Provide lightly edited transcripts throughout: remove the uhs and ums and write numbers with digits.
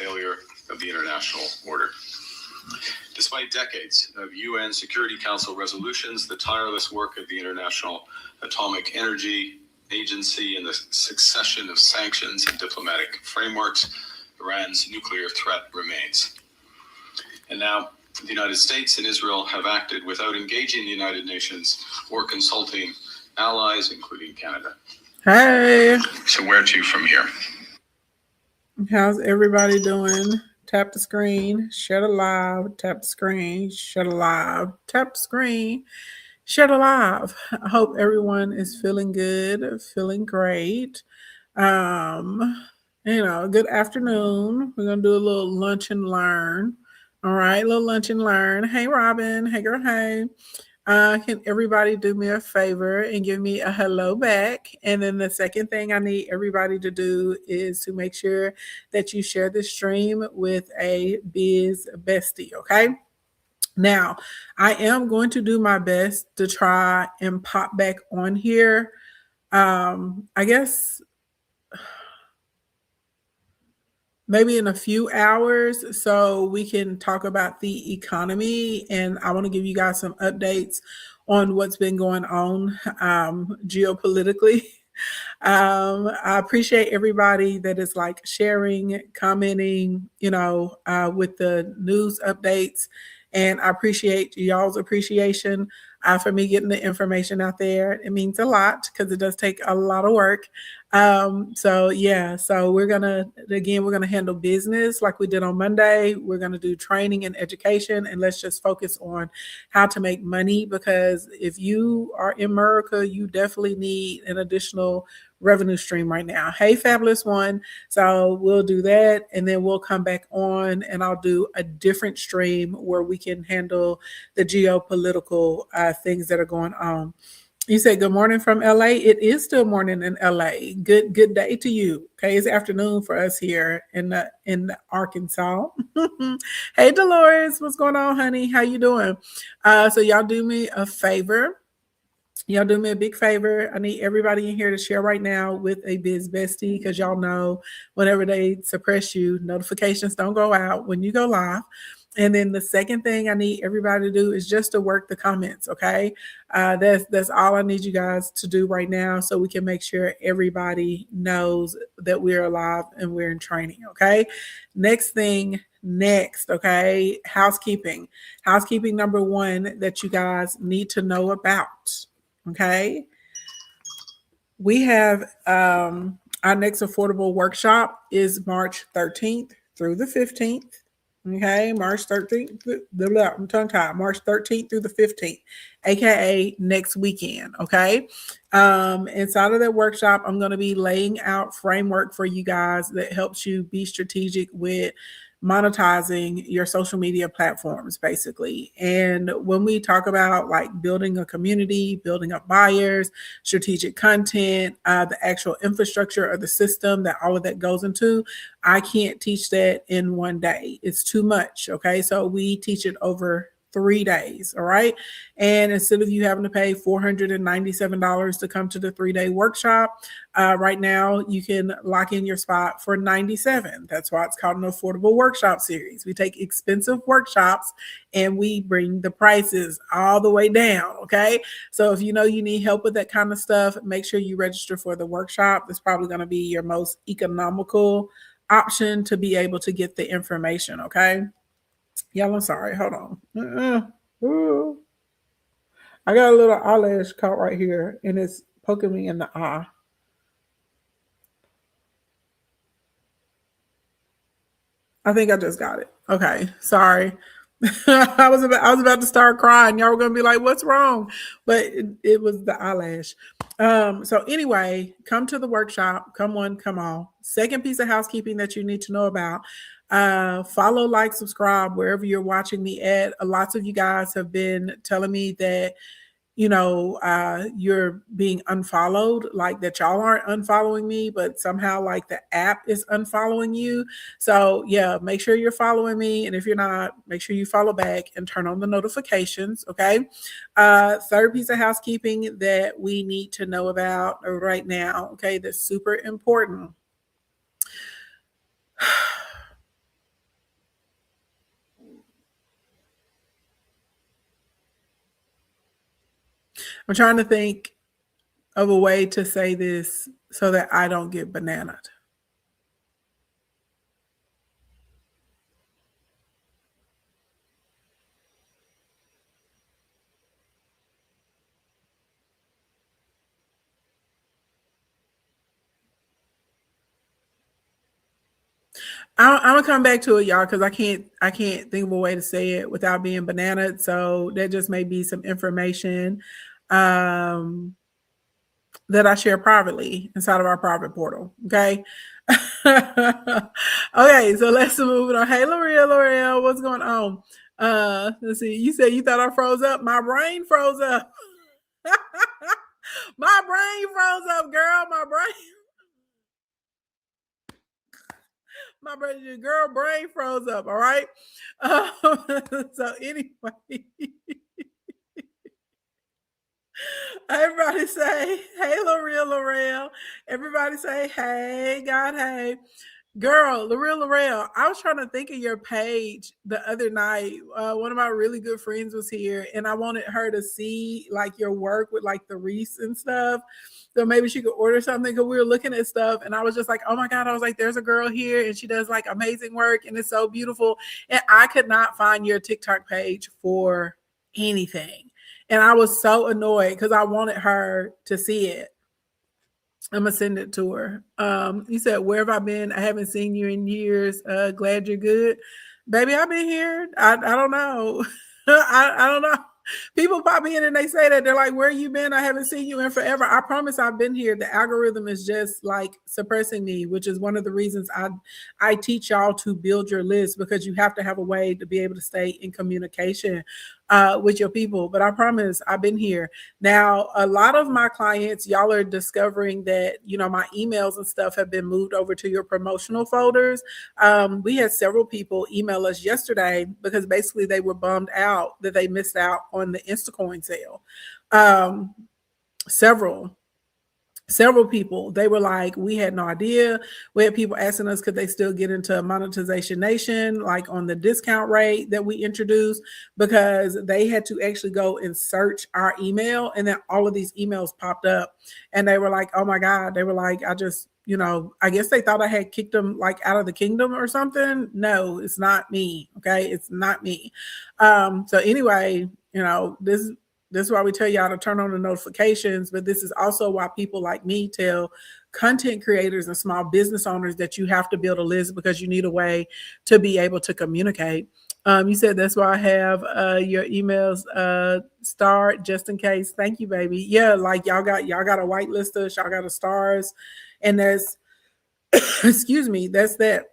failure of the international order. Despite decades of UN Security Council resolutions, the tireless work of the International Atomic Energy Agency, and the succession of sanctions and diplomatic frameworks, Iran's nuclear threat remains. And now, the United States and Israel have acted without engaging the United Nations or consulting allies, including Canada. Hey. So where to from here? How's everybody doing? Tap the screen, share the live, tap the screen, share the live, tap the screen, share the live. I hope everyone is feeling good, feeling great. Good afternoon. We're gonna do a little lunch and learn. All right, little lunch and learn. Hey Robin, hey girl, hey. Can everybody do me a favor and give me a hello back? And then the second thing I need everybody to do is to make sure that you share the stream with a biz bestie, okay? Now, I am going to do my best to try and pop back on here. I guess maybe in a few hours so we can talk about the economy, and I want to give you guys some updates on what's been going on geopolitically. I appreciate everybody that is like sharing, commenting, with the news updates, and I appreciate y'all's appreciation for me getting the information out there. It means a lot because it does take a lot of work. So we're gonna handle business like we did on Monday. We're gonna do training and education, and let's just focus on how to make money, because if you are in America, you definitely need an additional revenue stream right now. Hey, Fabulous One. So we'll do that, and then we'll come back on and I'll do a different stream where we can handle the geopolitical things that are going on. You said good morning from LA. It is still morning in LA. Good day to you. Okay, it's afternoon for us here in Arkansas. Hey Dolores, what's going on, honey? How you doing? So y'all do me a favor. Y'all do me a big favor. I need everybody in here to share right now with a biz bestie, because y'all know whenever they suppress you, notifications don't go out when you go live. And then the second thing I need everybody to do is just to work the comments, okay? That's all I need you guys to do right now, so we can make sure everybody knows that we're alive and we're in training, okay? Next, okay? Housekeeping number one that you guys need to know about, okay? We have our next affordable workshop is March 13th through the 15th. Okay, March 13th, I'm tongue-tied, March 13th through the 15th, aka next weekend, okay? Inside of that workshop, I'm going to be laying out framework for you guys that helps you be strategic with monetizing your social media platforms, basically. And when we talk about like building a community, building up buyers, strategic content, the actual infrastructure of the system that all of that goes into, I can't teach that in one day. It's too much. Okay. So we teach it over 3 days. All right. And instead of you having to pay $497 to come to the 3-day workshop, right now you can lock in your spot for $97. That's why it's called an affordable workshop series. We take expensive workshops and we bring the prices all the way down. Okay. So if you know you need help with that kind of stuff, make sure you register for the workshop. It's probably going to be your most economical option to be able to get the information. Okay. Y'all, I'm sorry. Hold on. I got a little eyelash caught right here, and it's poking me in the eye. I think I just got it. Okay, sorry. I was about to start crying. Y'all were gonna be like, "What's wrong?" But it was the eyelash. So anyway, come to the workshop. Come on, come on. Second piece of housekeeping that you need to know about. Follow, like, subscribe wherever you're watching me at. Lots of you guys have been telling me that you're being unfollowed, like that y'all aren't unfollowing me, but somehow like the app is unfollowing you. So yeah, make sure you're following me. And if you're not, make sure you follow back and turn on the notifications. Okay. Third piece of housekeeping that we need to know about right now. Okay. That's super important. I'm trying to think of a way to say this so that I don't get bananaed. I'm gonna come back to it, y'all, because I can't think of a way to say it without being banana. So that just may be some information that I share privately inside of our private portal. Okay. Okay, so let's move it on. Hey, L'Oreal, what's going on? Let's see. You said you thought I froze up. My brain froze up. My brain froze up, girl. My girl brain froze up. All right. So anyway, everybody say, "Hey, L'Oreal." Everybody say, "Hey, God, hey." Girl, L'Oreal, I was trying to think of your page the other night. One of my really good friends was here, and I wanted her to see like your work with like the wreaths and stuff. So maybe she could order something because we were looking at stuff, and I was just like, "Oh my God!" I was like, "There's a girl here, and she does like amazing work, and it's so beautiful." And I could not find your TikTok page for anything, and I was so annoyed because I wanted her to see it. I'm gonna send it to her. You said, "Where have I been? I haven't seen you in years. Glad you're good, baby. I've been here. I don't know. I don't know. People pop in and they say that they're like, "Where you been? I haven't seen you in forever." I promise I've been here. The algorithm is just like suppressing me, which is one of the reasons I teach y'all to build your list, because you have to have a way to be able to stay in communication with your people. But I promise I've been here. Now, a lot of my clients, y'all are discovering that, my emails and stuff have been moved over to your promotional folders. We had several people email us yesterday because basically they were bummed out that they missed out on the Instacoin sale. Several people, they were like, we had no idea. We had people asking us, could they still get into Monetization Nation, like on the discount rate that we introduced, because they had to actually go and search our email, and then all of these emails popped up, and they were like, oh my God. They were like, I guess they thought I had kicked them like out of the kingdom or something. No, it's not me. Okay. It's not me. So anyway, this is why we tell y'all to turn on the notifications, but this is also why people like me tell content creators and small business owners that you have to build a list, because you need a way to be able to communicate. You said that's why I have your emails starred just in case. Thank you, baby. Yeah, like y'all got a whitelist us, y'all got a stars, and that's excuse me, that's that.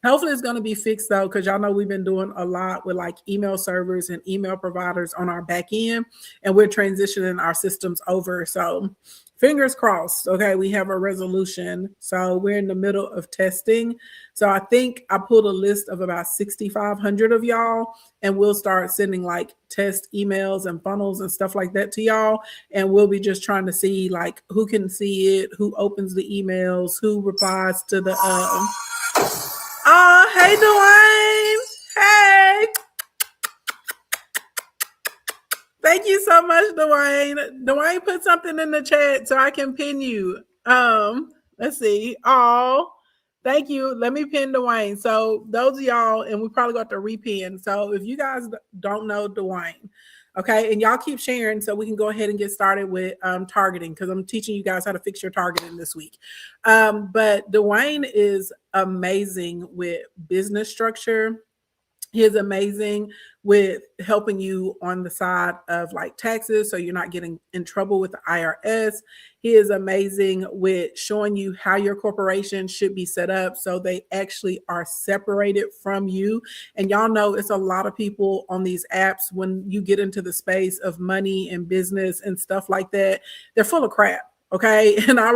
Hopefully it's going to be fixed though, because y'all know we've been doing a lot with like email servers and email providers on our back end, and we're transitioning our systems over. So fingers crossed. Okay, we have a resolution. So we're in the middle of testing. So I think I pulled a list of about 6,500 of y'all, and we'll start sending like test emails and funnels and stuff like that to y'all. And we'll be just trying to see like who can see it, who opens the emails, who replies to the Oh, hey, Dwayne. Hey. Thank you so much, Dwayne. Dwayne put something in the chat so I can pin you. Let's see. Oh, thank you. Let me pin Dwayne. So those of y'all, and we probably got to repin. So if you guys don't know Dwayne, okay, and y'all keep sharing so we can go ahead and get started with targeting, because I'm teaching you guys how to fix your targeting this week. But Dwayne is amazing with business structure. He is amazing with helping you on the side of like taxes, so you're not getting in trouble with the IRS. He is amazing with showing you how your corporation should be set up so they actually are separated from you. And y'all know it's a lot of people on these apps, when you get into the space of money and business and stuff like that, they're full of crap. Okay. And I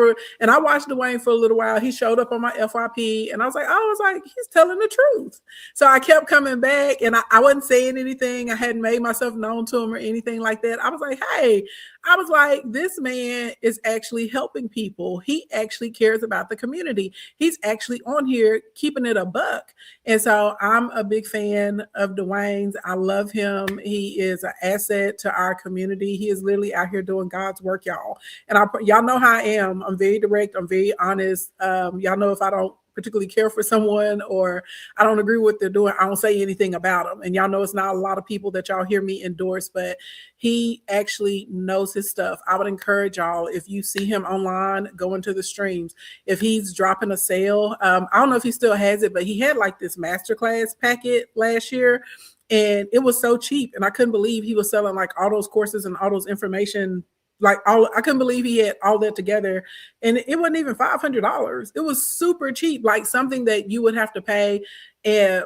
watched Dwayne for a little while. He showed up on my FYP, and I was like, he's telling the truth. So I kept coming back, and I wasn't saying anything. I hadn't made myself known to him or anything like that. I was like, hey, I was like, this man is actually helping people. He actually cares about the community. He's actually on here keeping it a buck. And so I'm a big fan of Dwayne's. I love him. He is an asset to our community. He is literally out here doing God's work, y'all. And y'all know how I am. I'm very direct. I'm very honest. Y'all know if I don't particularly care for someone or I don't agree with what they're doing, I don't say anything about them. And y'all know it's not a lot of people that y'all hear me endorse, but he actually knows his stuff. I would encourage y'all, if you see him online, go into the streams. If he's dropping a sale, I don't know if he still has it, but he had like this masterclass packet last year and it was so cheap. And I couldn't believe he was selling like all those courses and all those information. I couldn't believe he had all that together, and it wasn't even $500. It was super cheap, like something that you would have to pay a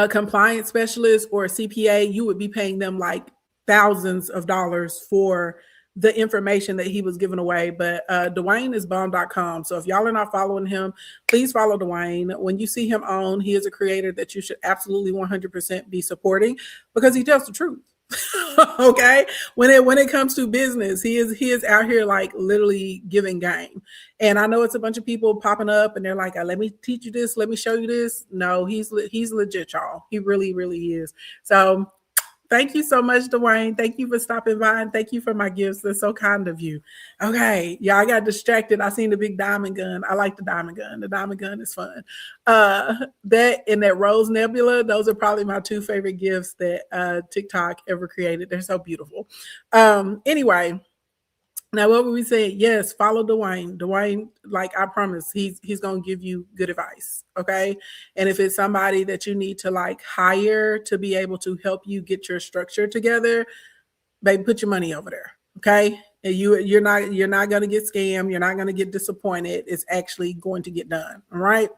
compliance specialist or a CPA. You would be paying them like thousands of dollars for the information that he was giving away. But DwayneIsBomb.com. So if y'all are not following him, please follow Dwayne. When you see him on, he is a creator that you should absolutely 100% be supporting because he tells the truth. Okay, when it comes to business, he is out here like literally giving game. And I know it's a bunch of people popping up and they're like, let me teach you this, let me show you this. No, he's legit, y'all. He really is. So thank you so much, Dwayne. Thank you for stopping by and thank you for my gifts. That's so kind of you. Okay, yeah, I got distracted. I seen the big diamond gun. I like the diamond gun. The diamond gun is fun. That and that Rose Nebula, those are probably my two favorite gifts that TikTok ever created. They're so beautiful. Anyway, now what were we saying? Yes, follow Dwayne. Dwayne, like I promise, he's gonna give you good advice. Okay. And if it's somebody that you need to like hire to be able to help you get your structure together, baby, put your money over there. Okay. And you're not gonna get scammed, you're not gonna get disappointed. It's actually going to get done. All right.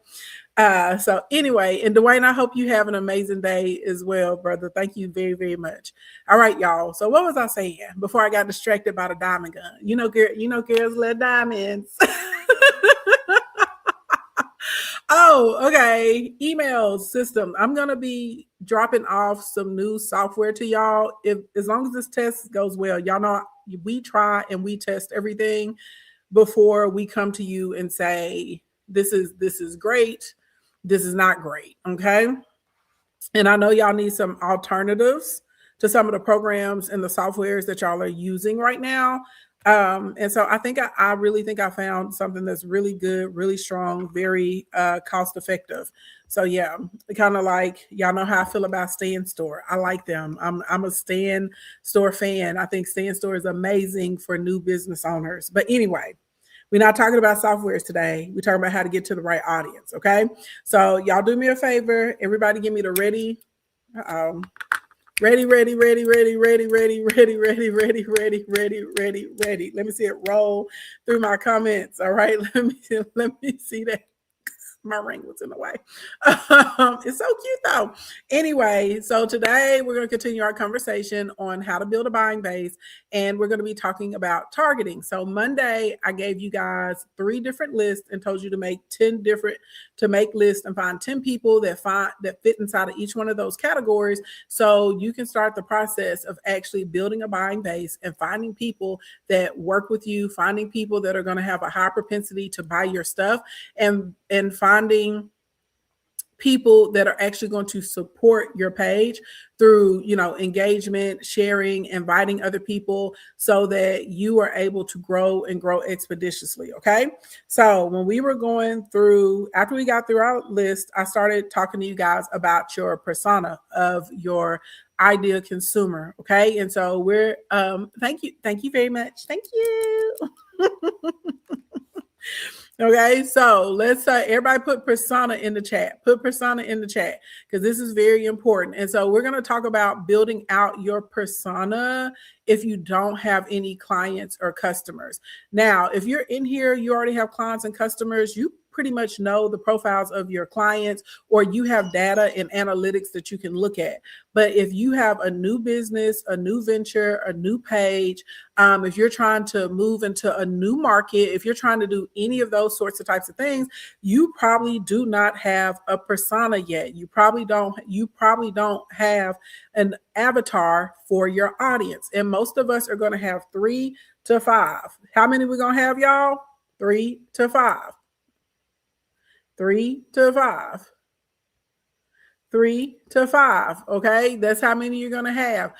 So anyway, and Dwayne, I hope you have an amazing day as well, brother. Thank you very, very much. All right, y'all. So what was I saying before I got distracted by the diamond gun? You know, girls love diamonds. Oh, okay. Email system. I'm going to be dropping off some new software to y'all. As long as this test goes well, y'all know we try and we test everything before we come to you and say, this is great. This is not great. Okay. And I know y'all need some alternatives to some of the programs and the softwares that y'all are using right now. And so I really think I found something that's really good, really strong, very cost effective. So yeah, kind of like y'all know how I feel about Stand Store. I like them. I'm a Stand Store fan. I think Stand Store is amazing for new business owners. But anyway, we're not talking about softwares today. We're talking about how to get to the right audience. Okay. So y'all do me a favor. Everybody give me the ready. Ready. Let me see it roll through my comments. All right. Let me see that. My ring was in the way. It's so cute though. Anyway, so today we're going to continue our conversation on how to build a buying base, and we're going to be talking about targeting. So Monday, I gave you guys 3 different lists and told you to make lists and find 10 people that fit inside of each one of those categories. So you can start the process of actually building a buying base and finding people that work with you, finding people that are going to have a high propensity to buy your stuff, and finding people that are actually going to support your page through, engagement, sharing, inviting other people so that you are able to grow and grow expeditiously. Okay. So when we were going through, after we got through our list, I started talking to you guys about your persona of your ideal consumer. Okay. And so we're, thank you very much. Thank you. Okay, so let's everybody put persona in the chat. Put persona in the chat because this is very important. And so we're going to talk about building out your persona if you don't have any clients or customers. Now, if you're in here, you already have clients and customers, you pretty much know the profiles of your clients, or you have data and analytics that you can look at. But if you have a new business, a new venture, a new page, if you're trying to move into a new market, if you're trying to do any of those sorts of types of things, you probably do not have a persona yet. You probably don't have an avatar for your audience. And most of us are going to have 3 to 5. How many we're going to have, y'all? 3 to 5. 3 to 5. 3 to 5. Okay, that's how many you're going to have.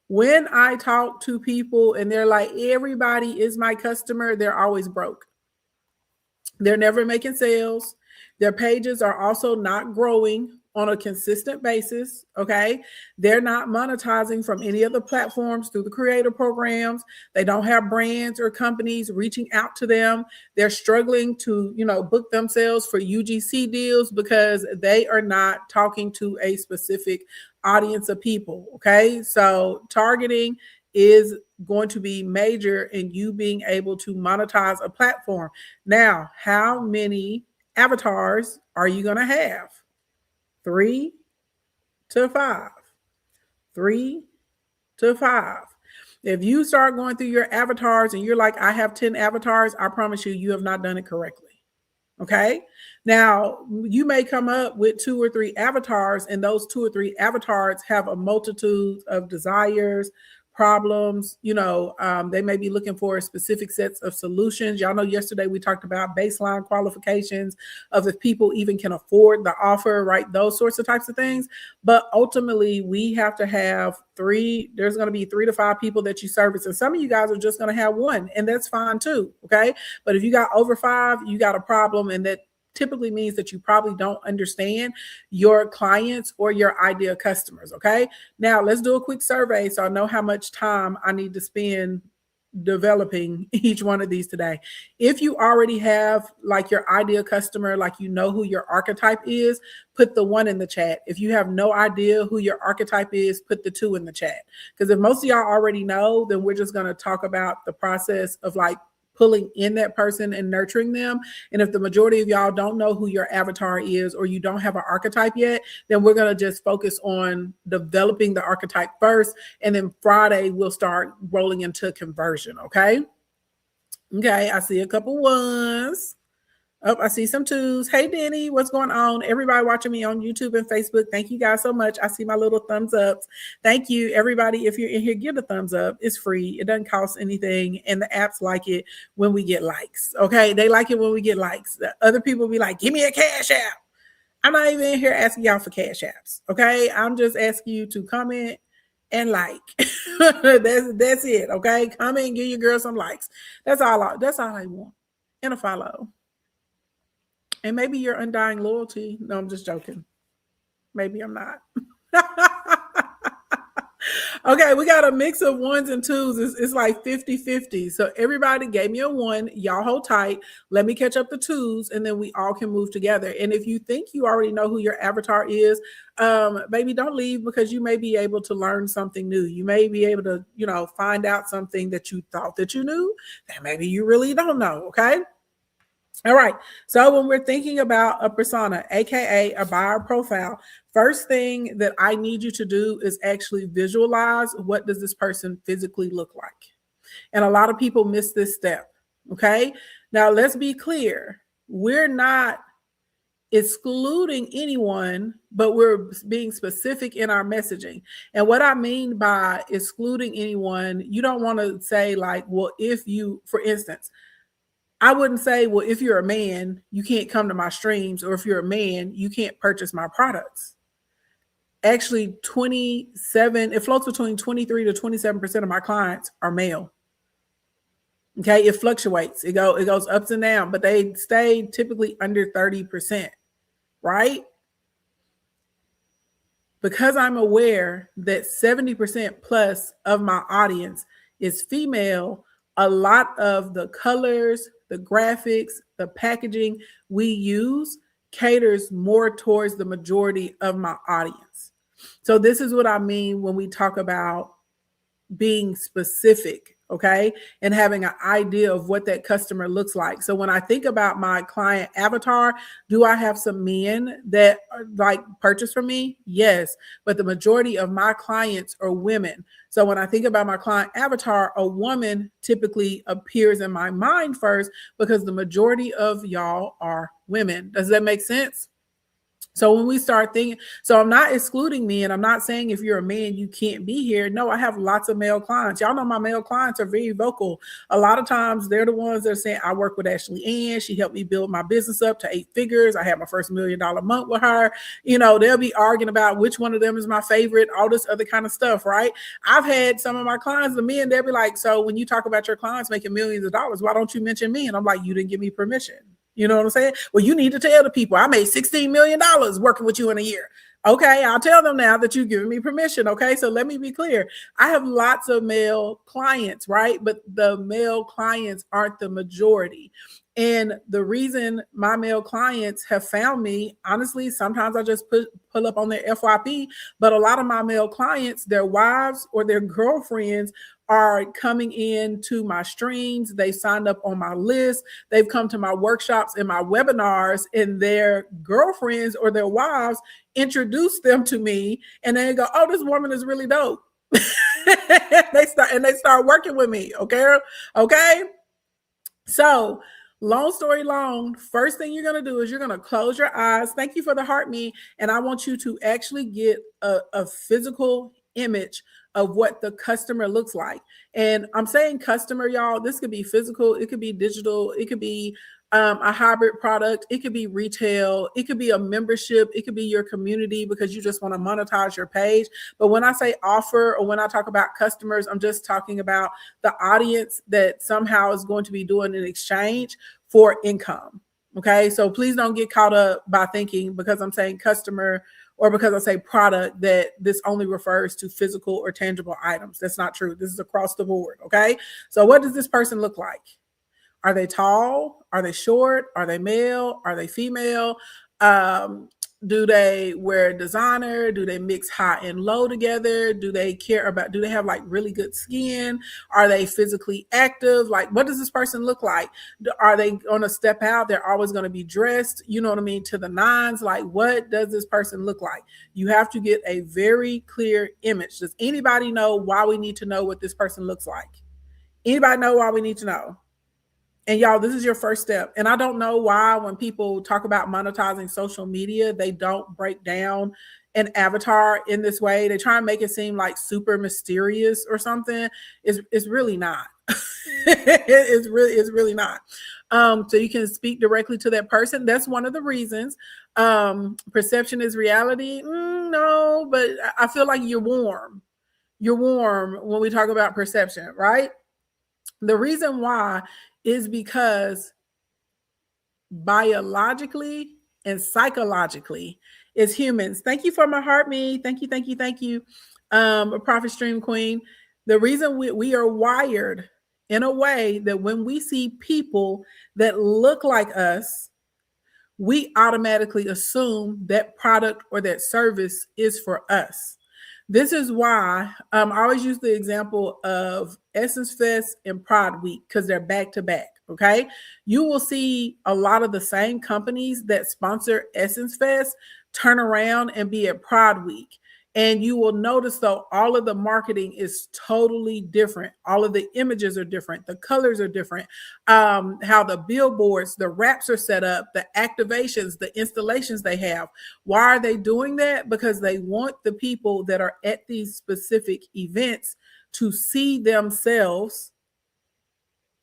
When I talk to people and they're like, everybody is my customer, they're always broke. They're never making sales. Their pages are also not growing on a consistent basis. Okay. They're not monetizing from any of the platforms through the creator programs. They don't have brands or companies reaching out to them. They're struggling to, book themselves for UGC deals because they are not talking to a specific audience of people. Okay. So targeting is going to be major in you being able to monetize a platform. Now, how many avatars are you going to have? 3 to 5. 3 to 5. If you start going through your avatars and you're like, I have 10 avatars, I promise you have not done it correctly. Okay. Now, you may come up with 2 or 3 avatars, and those 2 or 3 avatars have a multitude of desires, problems. They may be looking for specific sets of solutions. Y'all know yesterday we talked about baseline qualifications of if people even can afford the offer, right? Those sorts of types of things. But ultimately, we have to have there's going to be 3 to 5 people that you service. And some of you guys are just going to have 1, and that's fine too. Okay. But if you got over 5, you got a problem, and that typically means that you probably don't understand your clients or your ideal customers. Okay. Now let's do a quick survey so I know how much time I need to spend developing each one of these today. If you already have like your ideal customer, like who your archetype is, put the 1 in the chat. If you have no idea who your archetype is, put the 2 in the chat. Because if most of y'all already know, then we're just going to talk about the process of like pulling in that person and nurturing them. And if the majority of y'all don't know who your avatar is, or you don't have an archetype yet, then we're going to just focus on developing the archetype first. And then Friday, we'll start rolling into conversion. Okay. Okay. I see a couple 1s. Oh, I see some 2s. Hey, Denny, what's going on? Everybody watching me on YouTube and Facebook, thank you guys so much. I see my little thumbs ups. Thank you, everybody. If you're in here, give the thumbs up. It's free. It doesn't cost anything. And the apps like it when we get likes. Okay, they like it when we get likes. The other people be like, give me a cash app. I'm not even in here asking y'all for cash apps. Okay, I'm just asking you to comment and like. that's it. Okay, comment and give your girl some likes. That's all I want. And a follow. And maybe your undying loyalty. No, I'm just joking. Maybe I'm not. Okay, we got a mix of 1s and 2s. It's like 50-50. So everybody gave me a 1. Y'all hold tight. Let me catch up the 2s, and then we all can move together. And if you think you already know who your avatar is, baby, don't leave, because you may be able to learn something new. You may be able to, find out something that you thought that you knew that maybe you really don't know. Okay. All right. So when we're thinking about a persona, aka a buyer profile, first thing that I need you to do is actually visualize, what does this person physically look like? And a lot of people miss this step. Okay. Now let's be clear. We're not excluding anyone, but we're being specific in our messaging. And what I mean by excluding anyone, you don't want to say like, well, if you, for instance, I wouldn't say, well, if you're a man, you can't come to my streams, or if you're a man, you can't purchase my products. Actually, it floats between 23 to 27% of my clients are male. Okay, it fluctuates. It goes ups and down, but they stay typically under 30%, right? Because I'm aware that 70% plus of my audience is female, a lot of the colors, the graphics, the packaging we use caters more towards the majority of my audience. So this is what I mean when we talk about being specific. okay, and having an idea of what that customer looks like. So when I think about my client avatar, do I have some men that like purchase from me? Yes, but the majority of my clients are women. So when I think about my client avatar, a woman typically appears in my mind first because the majority of y'all are women. Does that make sense? So when we start thinking, so I'm not excluding men. I'm not saying if you're a man, you can't be here. No, I have lots of male clients. Y'all know my male clients are very vocal. A lot of times they're the ones that are saying, I work with Ashley Ann. She helped me build my business up to 8 figures. I had my first $1 million month with her. You know, they'll be arguing about which one of them is my favorite, all this other kind of stuff, right? I've had some of my clients, the men, they'll be like, so when you talk about your clients making millions of dollars, why don't you mention me? And I'm like, you didn't give me permission. You know what I'm saying? Well, you need to tell the people I made $16 million working with you in a year. Okay, I'll tell them now that you've given me permission. Okay, so let me be clear. I have lots of male clients, right? But the male clients aren't the majority. And the reason my male clients have found me, honestly, sometimes I just pull up on their FYP, but a lot of my male clients, their wives or their girlfriends are coming into my streams. They signed up on my list. They've come to my workshops and my webinars, and their girlfriends or their wives introduce them to me, and they go, "Oh, this woman is really dope." they start working with me. Okay. So, long story long, first thing you're going to do is you're going to close your eyes. Thank you for the heart me. And I want you to actually get a physical image of what the customer looks like. And I'm saying customer, y'all, this could be physical, it could be digital, it could be a hybrid product, it could be retail, it could be a membership, it could be your community because you just want to monetize your page. But when I say offer or when I talk about customers, I'm just talking about the audience that somehow is going to be doing an exchange for income. Okay, so please don't get caught up by thinking because I'm saying customer or because I say product that this only refers to physical or tangible items. That's not true. This is across the board. Okay, so what does this person look like? Are they tall? Are they short? Are they male? Are they female? Do they wear designer? Do they mix high and low together? Do they care about, do they have like really good skin? Are they physically active? Like, what does this person look like? Are they going to step out? They're always going to be dressed, you know what I mean, to the nines. Like, what does this person look like? You have to get a very clear image. Does anybody know why we need to know what this person looks like? Anybody know why we need to know? And y'all, this is your first step. And I don't know why when people talk about monetizing social media, they don't break down an avatar in this way. They try and make it seem like super mysterious or something. It's really not. it's really not. So you can speak directly to that person. That's one of the reasons. Perception is reality. No, but I feel like you're warm. You're warm when we talk about perception, right? The reason why is because biologically and psychologically as humans, thank you for my heart, me. Thank you. Prophet Stream Queen. The reason we are wired in a way that when we see people that look like us, we automatically assume that product or that service is for us. This is why I always use the example of Essence Fest and Pride Week because they're back to back. Okay. You will see a lot of the same companies that sponsor Essence Fest turn around and be at Pride Week. And you will notice, though, all of the marketing is totally different. All of the images are different. The colors are different. How the billboards, the wraps are set up, the activations, the installations they have. Why are they doing that? Because they want the people that are at these specific events to see themselves.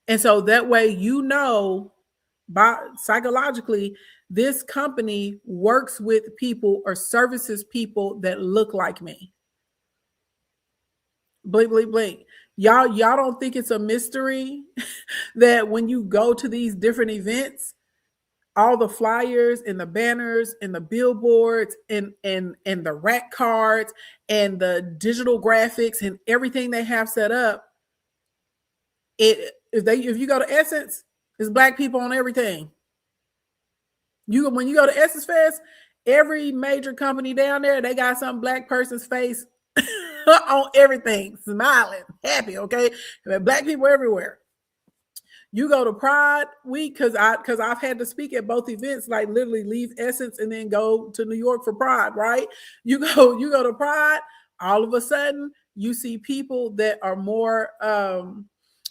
And so that way, you know, psychologically, this company works with people or services people that look like me. Blink, blink, blink. Y'all don't think it's a mystery that when you go to these different events, all the flyers and the banners and the billboards and the rack cards and the digital graphics and everything they have set up, if you go to Essence, it's Black people on everything. When you go to Essence Fest, every major company down there, they got some Black person's face on everything, smiling, happy, okay? Black people everywhere. You go to Pride Week, because I've had to speak at both events, like literally leave Essence and then go to New York for Pride, right? You go to Pride, all of a sudden you see people that are more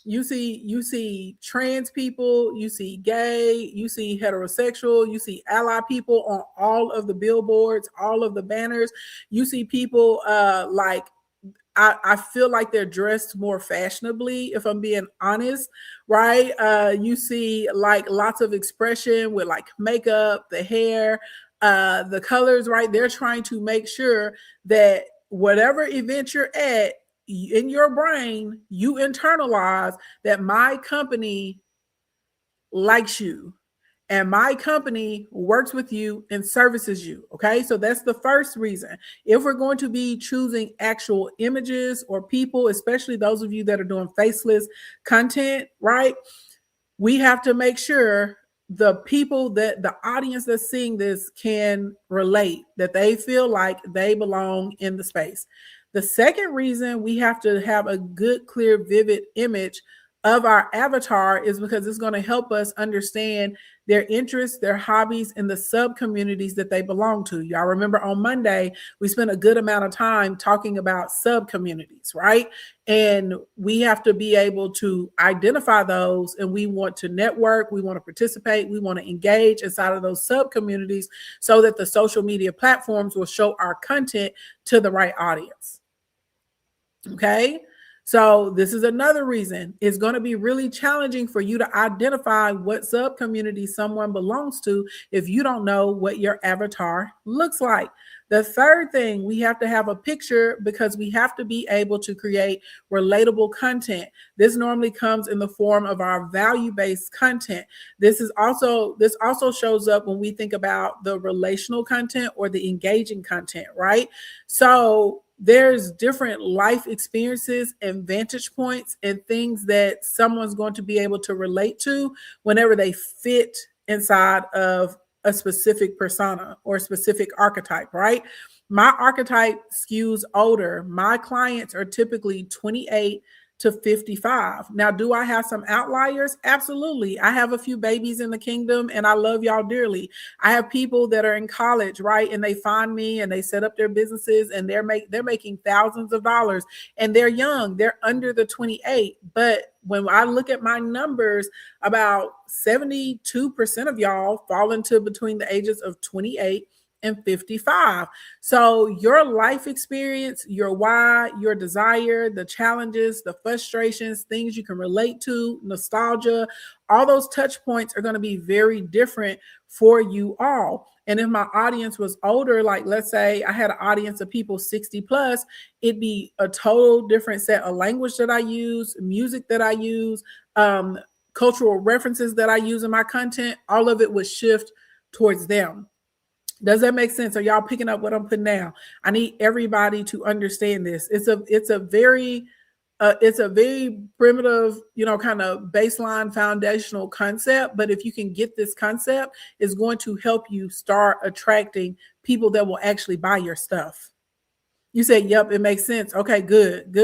you see trans people, you see gay, you see heterosexual, you see ally people on all of the billboards, all of the banners. You see people like I feel like they're dressed more fashionably, if I'm being honest, right? You see like lots of expression with like makeup, the hair, the colors, right? They're trying to make sure that whatever event you're at, in your brain, you internalize that my company likes you and my company works with you and services you. Okay, so that's the first reason. If we're going to be choosing actual images or people, especially those of you that are doing faceless content, right, we have to make sure the people, that the audience that's seeing this, can relate, that they feel like they belong in the space. The second reason we have to have a good, clear, vivid image of our avatar is because it's going to help us understand their interests, their hobbies, and the sub communities that they belong to. Y'all remember on Monday, we spent a good amount of time talking about sub communities, right? And we have to be able to identify those, and we want to network, we want to participate, we want to engage inside of those sub communities so that the social media platforms will show our content to the right audience. Okay. So this is another reason it's going to be really challenging for you to identify what sub community someone belongs to if you don't know what your avatar looks like. The third thing, we have to have a picture because we have to be able to create relatable content. This normally comes in the form of our value-based content. This also shows up when we think about the relational content or the engaging content, right? So there's different life experiences and vantage points and things that someone's going to be able to relate to whenever they fit inside of a specific persona or specific archetype, right? My archetype skews older. My clients are typically 28 to 55. Now, do I have some outliers? Absolutely. I have a few babies in the kingdom and I love y'all dearly. I have people that are in college, right? And they find me and they set up their businesses and they're making thousands of dollars and they're young. They're under the 28. But when I look at my numbers, about 72% of y'all fall into between the ages of 28 and 55. So your life experience, your why, your desire, the challenges, the frustrations, things you can relate to, nostalgia, all those touch points are going to be very different for you all. And if my audience was older, like let's say I had an audience of people 60 plus, it'd be a total different set of language that I use, music that I use, cultural references that I use in my content. All of it would shift towards them. Does that make sense? Are y'all picking up what I'm putting down? I need everybody to understand this. It's a very primitive, kind of baseline foundational concept. But if you can get this concept, it's going to help you start attracting people that will actually buy your stuff. You say, yep, it makes sense. Okay, good.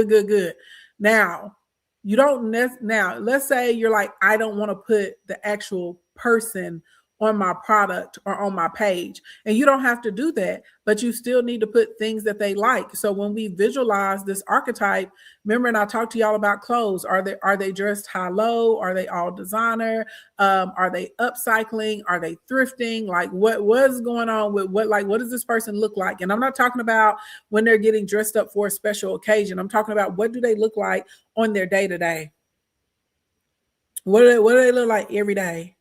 Now, let's say you're like, I don't want to put the actual person on my product or on my page. And you don't have to do that, but you still need to put things that they like. So when we visualize this archetype, remember, and I talked to y'all about clothes. Are they dressed high-low? Are they all designer? Are they upcycling? Are they thrifting? Like what's going on with what does this person look like? And I'm not talking about when they're getting dressed up for a special occasion. I'm talking about what do they look like on their day-to-day? What do they look like every day?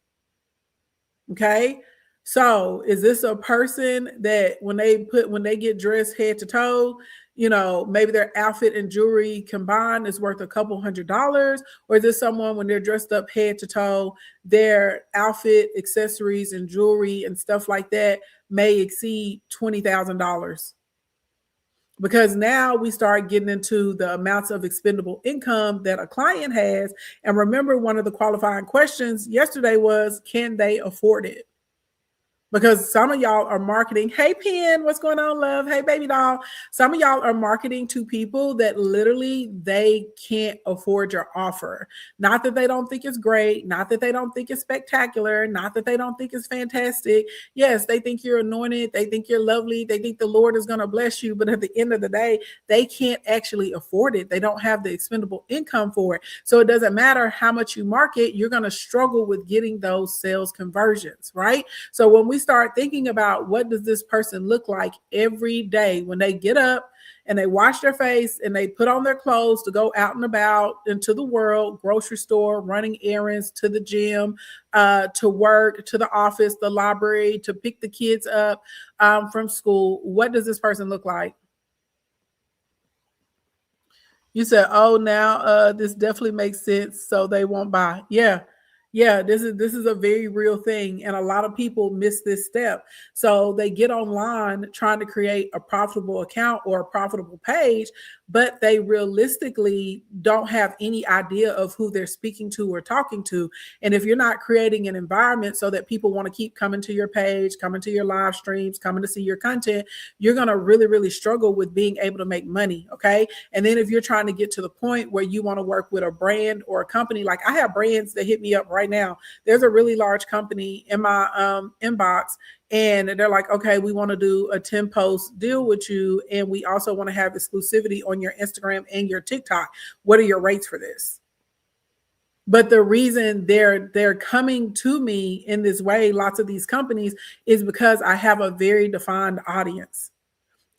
Okay. So is this a person that when they get dressed head to toe, maybe their outfit and jewelry combined is worth a couple $100s? Or is this someone when they're dressed up head to toe, their outfit, accessories, and jewelry and stuff like that may exceed $20,000? Because now we start getting into the amounts of expendable income that a client has. And remember, one of the qualifying questions yesterday was, can they afford it? Because some of y'all are marketing. Hey, Pen, what's going on, love? Hey, baby doll. Some of y'all are marketing to people that literally they can't afford your offer. Not that they don't think it's great. Not that they don't think it's spectacular. Not that they don't think it's fantastic. Yes, they think you're anointed. They think you're lovely. They think the Lord is going to bless you. But at the end of the day, they can't actually afford it. They don't have the expendable income for it. So it doesn't matter how much you market, you're going to struggle with getting those sales conversions, right? So when we start thinking about what does this person look like every day when they get up and they wash their face and they put on their clothes to go out and about into the world, grocery store, running errands, to the gym, to work, to the office, the library, to pick the kids up from school, what does this person look like? You said, oh, now this definitely makes sense, so they won't buy. Yeah, this is a very real thing, and a lot of people miss this step. So they get online trying to create a profitable account or a profitable page, but they realistically don't have any idea of who they're speaking to or talking to. And if you're not creating an environment so that people want to keep coming to your page, coming to your live streams, coming to see your content, you're going to really, really struggle with being able to make money. Okay. And then if you're trying to get to the point where you want to work with a brand or a company, like I have brands that hit me up right now. There's a really large company in my inbox, and they're like, okay, we want to do a 10 post deal with you, and we also want to have exclusivity on your Instagram and your TikTok. What are your rates for this? But the reason they're coming to me in this way, lots of these companies, is because I have a very defined audience.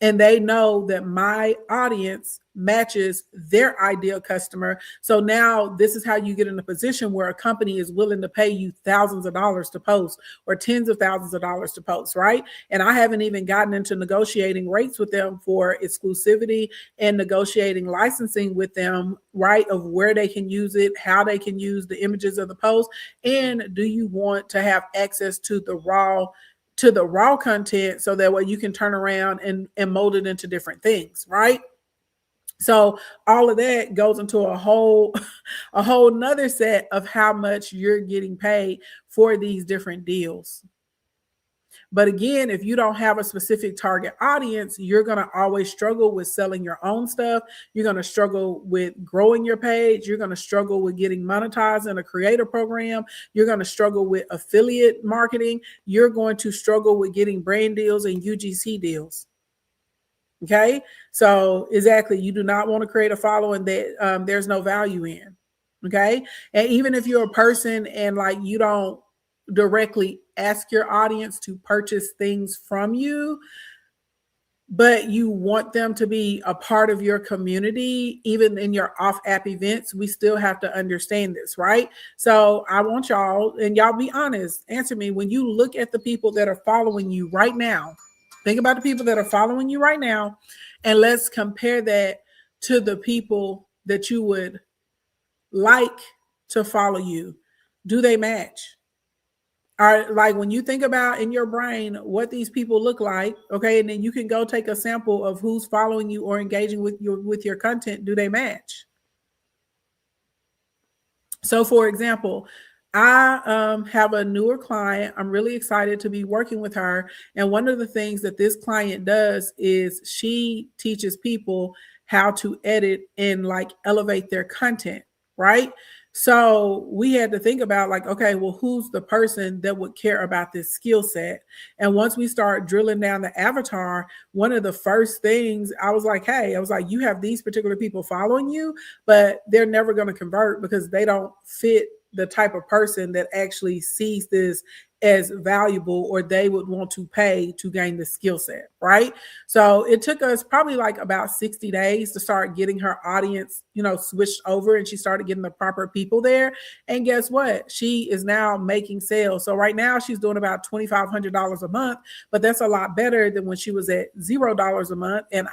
And they know that my audience matches their ideal customer. So now this is how you get in a position where a company is willing to pay you thousands of dollars to post or tens of thousands of dollars to post, right? And I haven't even gotten into negotiating rates with them for exclusivity and negotiating licensing with them, right? Of where they can use it, how they can use the images of the post. And do you want to have access to the raw content so that way you can turn around and mold it into different things, right? So all of that goes into a whole nother set of how much you're getting paid for these different deals. But again, if you don't have a specific target audience, you're going to always struggle with selling your own stuff. You're going to struggle with growing your page. You're going to struggle with getting monetized in a creator program. You're going to struggle with affiliate marketing. You're going to struggle with getting brand deals and UGC deals. Okay. So exactly. You do not want to create a following that there's no value in. Okay. And even if you're a person and like you don't directly ask your audience to purchase things from you, but you want them to be a part of your community, even in your off-app events, we still have to understand this, right? So I want y'all, and y'all be honest, answer me. When you look at the people that are following you right now, think about the people that are following you right now, and let's compare that to the people that you would like to follow you. Do they match? Are like when you think about in your brain what these people look like, okay, and then you can go take a sample of who's following you or engaging with your content. Do they match? So, for example, I have a newer client. I'm really excited to be working with her. And one of the things that this client does is she teaches people how to edit and like elevate their content, right? So we had to think about like, okay, well, who's the person that would care about this skill set? And once we start drilling down the avatar, one of the first things I was like, you have these particular people following you, but they're never going to convert because they don't fit the type of person that actually sees this as valuable or they would want to pay to gain the skill set, right? So it took us probably like about 60 days to start getting her audience, switched over, and she started getting the proper people there. And guess what? She is now making sales. So right now she's doing about $2,500 a month, but that's a lot better than when she was at $0 a month. And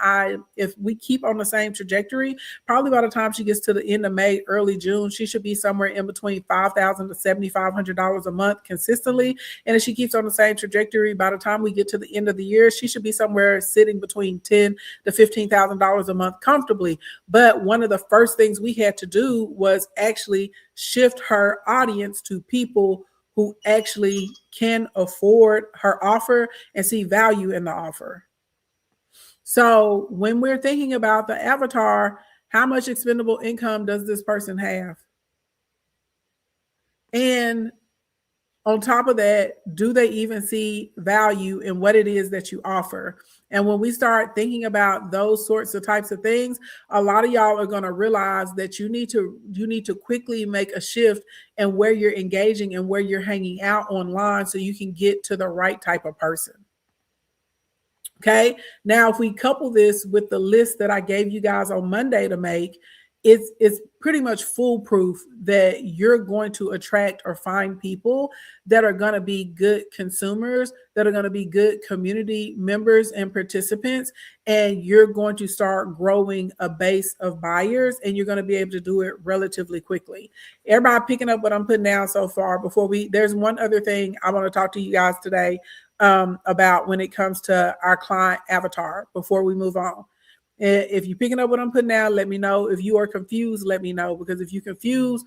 if we keep on the same trajectory, probably by the time she gets to the end of May, early June, she should be somewhere in between $5,000 to $7,500 a month consistently. And if she keeps on the same trajectory, by the time we get to the end of the year, she should be somewhere sitting between $10,000 to $15,000 a month comfortably. But one of the first things we had to do was actually shift her audience to people who actually can afford her offer and see value in the offer. So when we're thinking about the avatar, how much expendable income does this person have? And on top of that, do they even see value in what it is that you offer? And when we start thinking about those sorts of types of things, a lot of y'all are going to realize that you need to quickly make a shift in where you're engaging and where you're hanging out online so you can get to the right type of person. Okay. Now, if we couple this with the list that I gave you guys on Monday to make, it's pretty much foolproof that you're going to attract or find people that are going to be good consumers, that are going to be good community members and participants, and you're going to start growing a base of buyers, and you're going to be able to do it relatively quickly. Everybody picking up what I'm putting down so far? There's one other thing I want to talk to you guys today about when it comes to our client avatar before we move on. If you're picking up what I'm putting down, let me know. If you are confused, let me know, because if you're confused,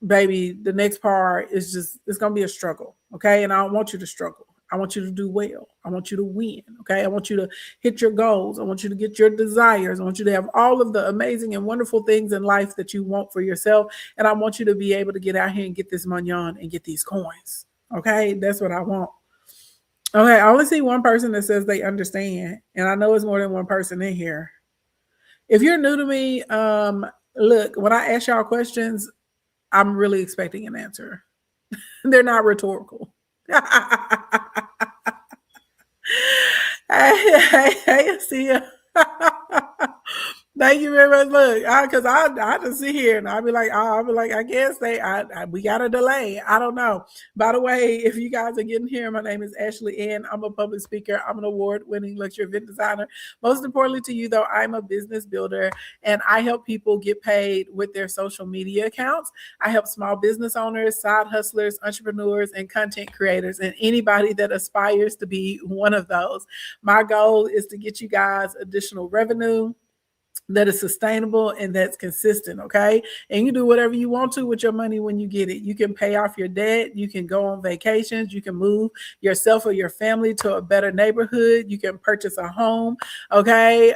baby, the next part is it's going to be a struggle. Okay. And I don't want you to struggle. I want you to do well. I want you to win. Okay. I want you to hit your goals. I want you to get your desires. I want you to have all of the amazing and wonderful things in life that you want for yourself. And I want you to be able to get out here and get this money on and get these coins. Okay. That's what I want. Okay, I only see one person that says they understand, and I know it's more than one person in here. If you're new to me, look, when I ask y'all questions, I'm really expecting an answer. They're not rhetorical. Hey, see ya. Thank you very much. Look, because I just sit here and I'll be like, I guess we got a delay. I don't know. By the way, if you guys are getting here, my name is Ashley Ann. I'm a public speaker. I'm an award-winning luxury event designer. Most importantly to you, though, I'm a business builder, and I help people get paid with their social media accounts. I help small business owners, side hustlers, entrepreneurs, and content creators, and anybody that aspires to be one of those. My goal is to get you guys additional revenue that is sustainable and that's consistent. Okay. And you do whatever you want to with your money when you get it. You can pay off your debt. You can go on vacations. You can move yourself or your family to a better neighborhood. You can purchase a home. Okay.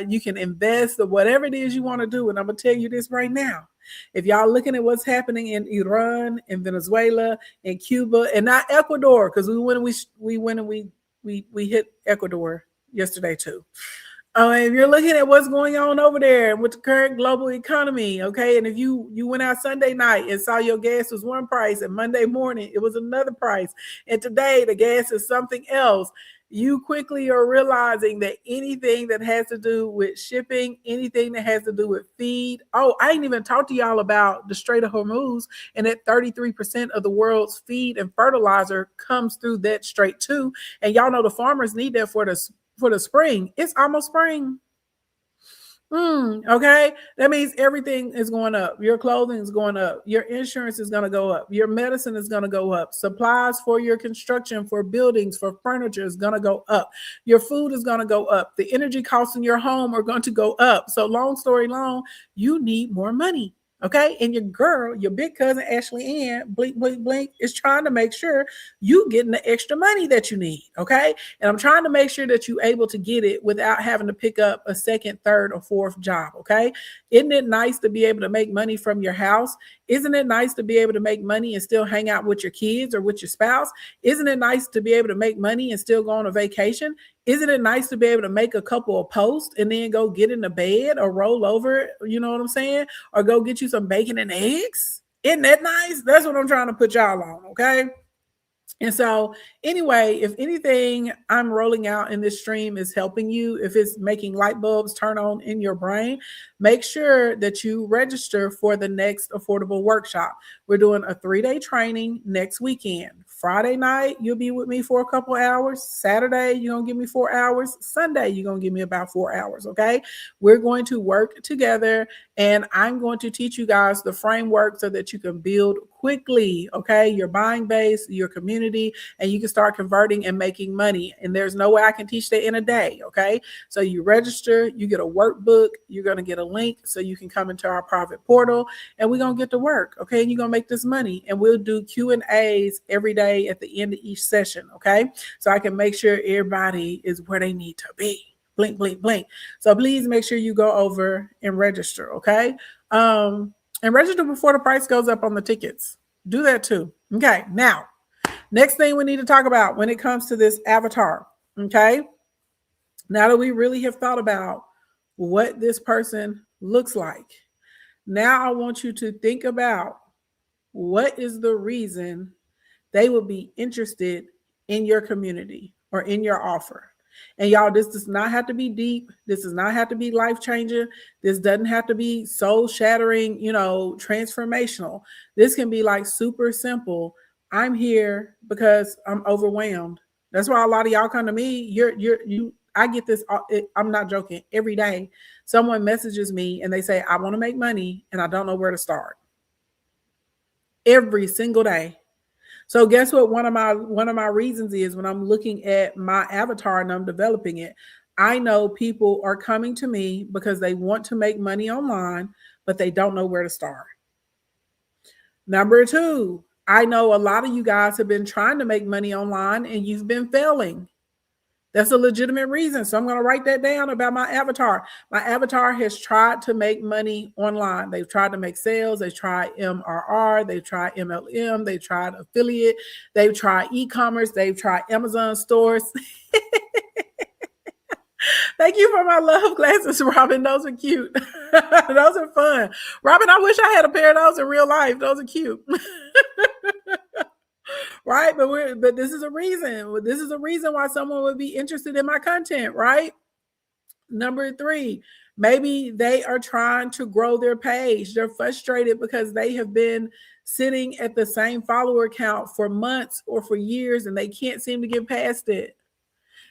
You can invest or whatever it is you want to do. And I'm going to tell you this right now. If y'all looking at what's happening in Iran, in Venezuela, in Cuba, and not Ecuador, because we hit Ecuador yesterday too. If you're looking at what's going on over there with the current global economy, okay, and if you went out Sunday night and saw your gas was one price, and Monday morning it was another price, and today the gas is something else, you quickly are realizing that anything that has to do with shipping, anything that has to do with feed. Oh, I didn't even talk to y'all about the Strait of Hormuz, and that 33% of the world's feed and fertilizer comes through that strait too. And y'all know the farmers need that for the spring. It's almost spring. Okay. That means everything is going up. Your clothing is going up. Your insurance is going to go up. Your medicine is going to go up. Supplies for your construction, for buildings, for furniture is going to go up. Your food is going to go up. The energy costs in your home are going to go up. So long story long, you need more money. Okay. And your big cousin, Ashley Ann, blink, blink, blink, is trying to make sure you getting the extra money that you need. Okay. And I'm trying to make sure that you're able to get it without having to pick up a second, third, or fourth job. Okay. Isn't it nice to be able to make money from your house? Isn't it nice to be able to make money and still hang out with your kids or with your spouse? Isn't it nice to be able to make money and still go on a vacation? Isn't it nice to be able to make a couple of posts and then go get in the bed or roll over, you know what I'm saying? Or go get you some bacon and eggs? Isn't that nice? That's what I'm trying to put y'all on, okay? And so anyway, if anything I'm rolling out in this stream is helping you, if it's making light bulbs turn on in your brain, make sure that you register for the next affordable workshop. We're doing a 3-day training next weekend. Friday night, you'll be with me for a couple hours. Saturday, you're going to give me 4 hours. Sunday, you're going to give me about 4 hours, okay? We're going to work together, and I'm going to teach you guys the framework so that you can build quickly, okay? Your buying base, your community, and you can start converting and making money. And there's no way I can teach that in a day, okay? So you register, you get a workbook, you're going to get a link so you can come into our private portal, and we're going to get to work, okay? And you're going to make this money, and we'll do Q&As every day at the end of each session, okay? So I can make sure everybody is where they need to be. Blink, blink, blink. So please make sure you go over and register, okay? And register before the price goes up on the tickets. Do that too. Okay, now, next thing we need to talk about when it comes to this avatar, okay? Now that we really have thought about what this person looks like, now I want you to think about what is the reason they would be interested in your community or in your offer. And y'all, this does not have to be deep. This does not have to be life-changing. This doesn't have to be soul-shattering, transformational. This can be like super simple. I'm here because I'm overwhelmed. That's why a lot of y'all come to me. I get this. I'm not joking. Every day, someone messages me and they say, I want to make money and I don't know where to start. Every single day. So guess what? One of my reasons is when I'm looking at my avatar and I'm developing it, I know people are coming to me because they want to make money online, but they don't know where to start. Number two, I know a lot of you guys have been trying to make money online and you've been failing. That's a legitimate reason. So I'm going to write that down about my avatar. My avatar has tried to make money online. They've tried to make sales. They've tried MRR. They've tried MLM. They've tried affiliate. They've tried e-commerce. They've tried Amazon stores. Thank you for my love glasses, Robin. Those are cute. Those are fun. Robin, I wish I had a pair of those in real life. Those are cute. Right? But this is a reason. This is a reason why someone would be interested in my content, right? Number three, maybe they are trying to grow their page. They're frustrated because they have been sitting at the same follower count for months or for years and they can't seem to get past it.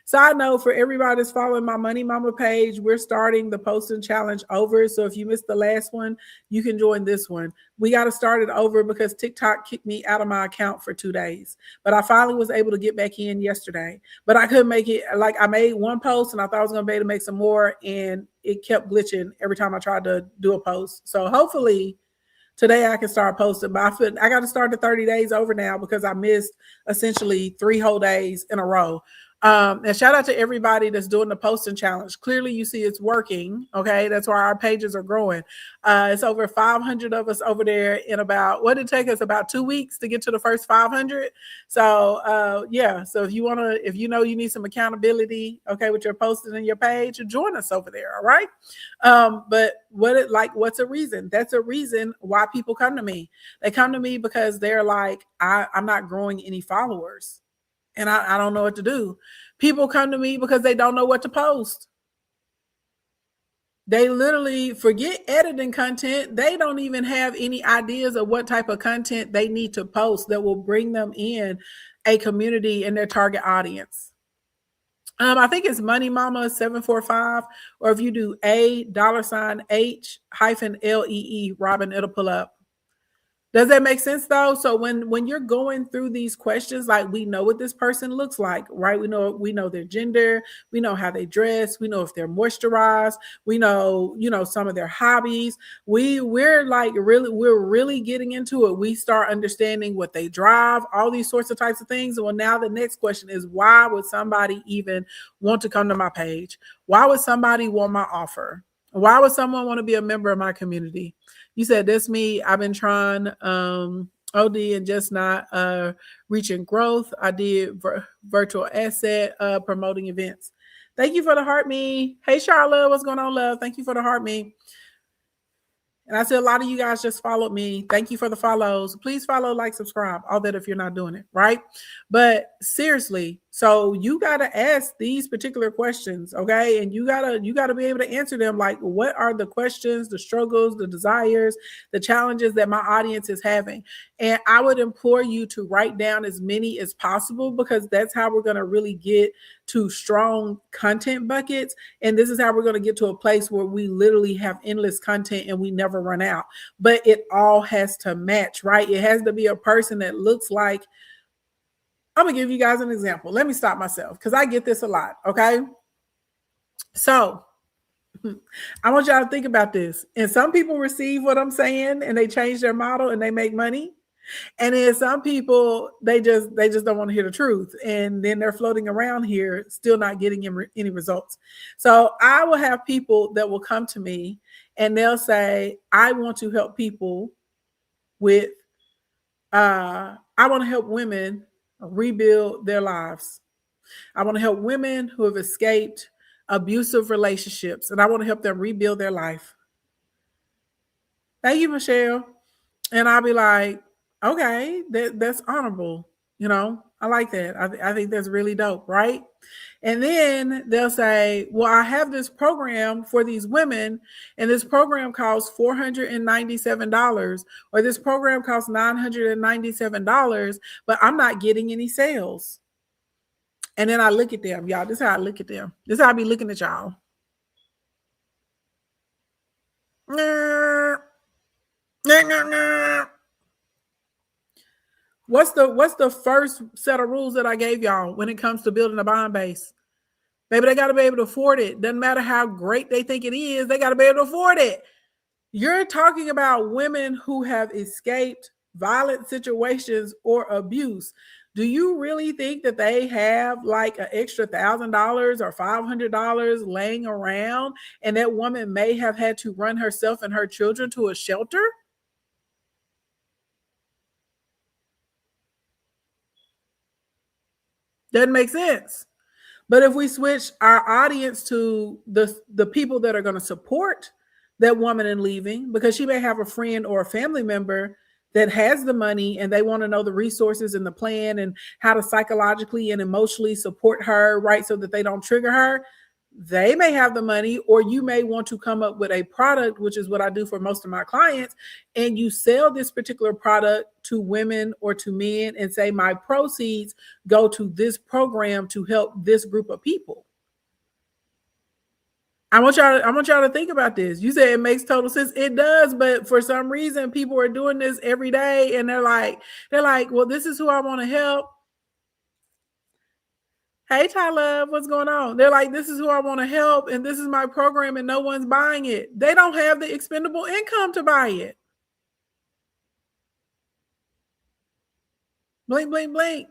Side note, for everybody that's following my Money Mama page, we're starting the posting challenge over. So if you missed the last one, you can join this one. We got to start it over because TikTok kicked me out of my account for 2 days. But I finally was able to get back in yesterday. But I couldn't make it. Like, I made one post and I thought I was going to be able to make some more. And it kept glitching every time I tried to do a post. So hopefully today I can start posting. But I got to start the 30 days over now because I missed essentially 3 whole days in a row. And shout out to everybody that's doing the posting challenge. Clearly you see it's working. Okay. That's why our pages are growing. It's over 500 of us over there in about, what did it take us? About 2 weeks to get to the first 500. So, yeah. So if you know you need some accountability, okay, with your posting and your page, join us over there. All right. But what's a reason? That's a reason why people come to me. They come to me because they're like, I'm not growing any followers. And I don't know what to do. People come to me because they don't know what to post. They literally forget editing content. They don't even have any ideas of what type of content they need to post that will bring them in a community and their target audience. I think it's Money Mama 745, or if you do $H-LEE, Robin, it'll pull up. Does that make sense though? So when you're going through these questions, like, we know what this person looks like, right? We know their gender, we know how they dress, we know if they're moisturized, we know, some of their hobbies. We're really getting into it. We start understanding what they drive, all these sorts of types of things. Well, now the next question is, why would somebody even want to come to my page? Why would somebody want my offer? Why would someone want to be a member of my community? You said, that's me. I've been trying OD and just not reaching growth. I did virtual asset promoting events. Thank you for the heart me. Hey, Charlotte, what's going on, love? Thank you for the heart me. And I see a lot of you guys just followed me. Thank you for the follows. Please follow, like, subscribe, all that if you're not doing it, right? But seriously, So you got to ask these particular questions, okay? And you got to be able to answer them. Like, what are the questions, the struggles, the desires, the challenges that my audience is having? And I would implore you to write down as many as possible, because that's how we're going to really get to strong content buckets. And this is how we're going to get to a place where we literally have endless content and we never run out. But it all has to match, right? It has to be a person that looks like, I'm going to give you guys an example. Let me stop myself because I get this a lot, okay? So I want y'all to think about this. And some people receive what I'm saying and they change their model and they make money. And then some people, they just don't want to hear the truth. And then they're floating around here still not getting any results. So I will have people that will come to me and they'll say, I want to help people with, I want to help women rebuild their lives. I want to help women who have escaped abusive relationships, and I want to help them rebuild their life. Thank you, Michelle. And I'll be like, okay, that's honorable. You know, I like that. I think that's really dope, right? And then they'll say, well, I have this program for these women, and this program costs $497, or this program costs $997, but I'm not getting any sales. And then I look at them, y'all. This is how I look at them. This is how I be looking at y'all. What's the first set of rules that I gave y'all when it comes to building a bond base? Maybe they got to be able to afford it. Doesn't matter how great they think it is, they got to be able to afford it. You're talking about women who have escaped violent situations or abuse. Do you really think that they have like an extra $1,000 or $500 laying around, and that woman may have had to run herself and her children to a shelter? Doesn't make sense. But if we switch our audience to the people that are going to support that woman in leaving, because she may have a friend or a family member that has the money and they want to know the resources and the plan and how to psychologically and emotionally support her, right? So that they don't trigger her. They may have the money, or you may want to come up with a product, which is what I do for most of my clients. And you sell this particular product to women or to men and say, my proceeds go to this program to help this group of people. I want y'all to think about this. You say it makes total sense. It does, but for some reason, people are doing this every day, and they're like, well, this is who I want to help. Hey, Tyler, what's going on? They're like, this is who I want to help, and this is my program, and no one's buying it. They don't have the expendable income to buy it. Blink, blink, blink.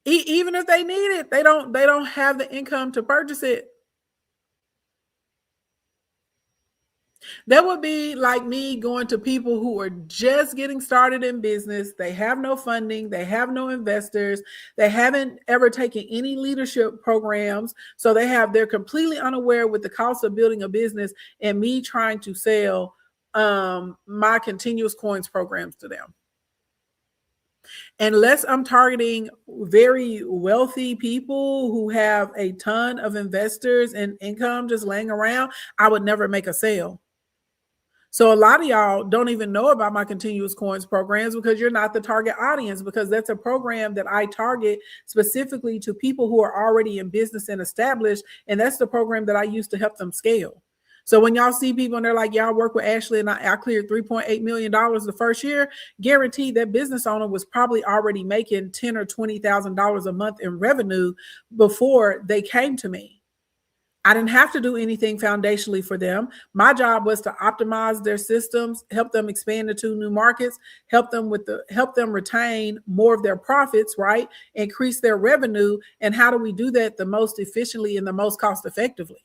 Even if they need it, they don't have the income to purchase it. That would be like me going to people who are just getting started in business. They have no funding. They have no investors. They haven't ever taken any leadership programs. So they're completely unaware with the cost of building a business, and me trying to sell my continuous coins programs to them. Unless I'm targeting very wealthy people who have a ton of investors and income just laying around, I would never make a sale. So a lot of y'all don't even know about my continuous coins programs because you're not the target audience, because that's a program that I target specifically to people who are already in business and established. And that's the program that I use to help them scale. So when y'all see people and they're like, y'all work with Ashley and I cleared $3.8 million the first year, guaranteed that business owner was probably already making $10,000 or $20,000 a month in revenue before they came to me. I didn't have to do anything foundationally for them. My job was to optimize their systems, help them expand into new markets, help them retain more of their profits, right? Increase their revenue. And how do we do that the most efficiently and the most cost effectively?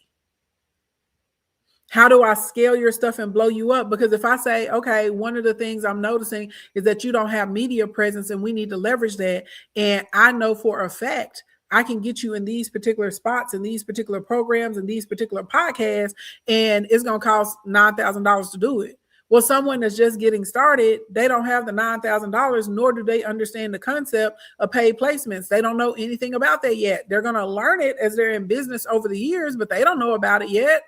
How do I scale your stuff and blow you up? Because if I say, okay, one of the things I'm noticing is that you don't have media presence and we need to leverage that. And I know for a fact I can get you in these particular spots and these particular programs and these particular podcasts, and it's going to cost $9,000 to do it. Well, someone that's just getting started, they don't have the $9,000, nor do they understand the concept of paid placements. They don't know anything about that yet. They're going to learn it as they're in business over the years, but they don't know about it yet.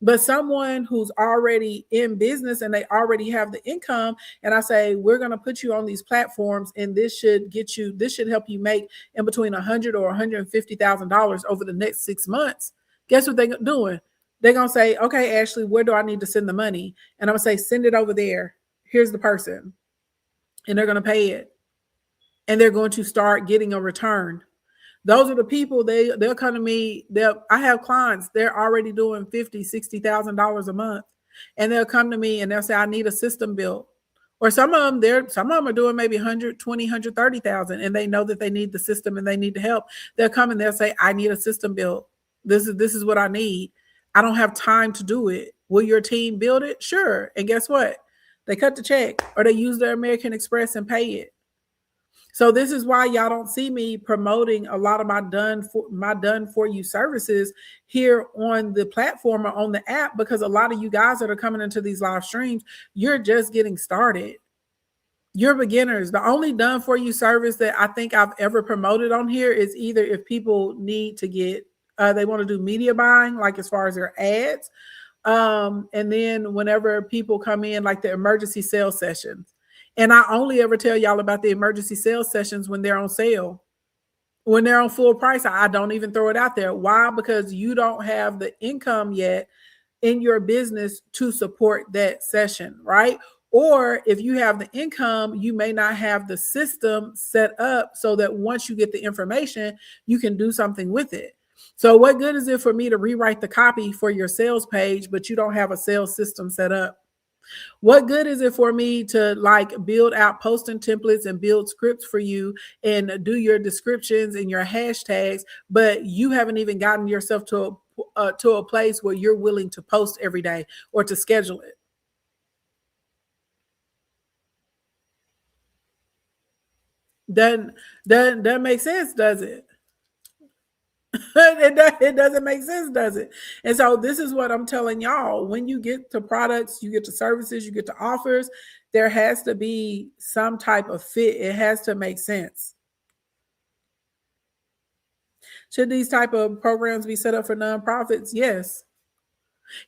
But someone who's already in business and they already have the income, and I say, we're going to put you on these platforms, and this should help you make in between $100,000 or $150,000 over the next 6 months. Guess what they're doing? They're going to say, okay, Ashley, where do I need to send the money? And I'm going to say, send it over there. Here's the person. And they're going to pay it. And they're going to start getting a return. Those are the people, they'll come to me. I have clients, they're already doing $50,000, $60,000 a month. And they'll come to me and they'll say, I need a system built. Or some of them are doing maybe 120, 130,000, and they know that they need the system and they need the help. They'll come and they'll say, I need a system built. This is what I need. I don't have time to do it. Will your team build it? Sure. And guess what? They cut the check or they use their American Express and pay it. So this is why y'all don't see me promoting a lot of my done for you services here on the platform or on the app, because a lot of you guys that are coming into these live streams, you're just getting started. You're beginners. The only done for you service that I think I've ever promoted on here is either if people need to get, they want to do media buying, like as far as their ads. And then whenever people come in, like the emergency sales sessions. And I only ever tell y'all about the emergency sales sessions when they're on sale. When they're on full price, I don't even throw it out there. Why? Because you don't have the income yet in your business to support that session, right? Or if you have the income, you may not have the system set up so that once you get the information, you can do something with it. So what good is it for me to rewrite the copy for your sales page, but you don't have a sales system set up? What good is it for me to like build out posting templates and build scripts for you and do your descriptions and your hashtags, but you haven't even gotten yourself to a place where you're willing to post every day or to schedule it? Doesn't make sense, does it? It doesn't make sense, does it? And so this is what I'm telling y'all. When you get to products, you get to services, you get to offers, there has to be some type of fit. It has to make sense. Should these type of programs be set up for nonprofits? Yes.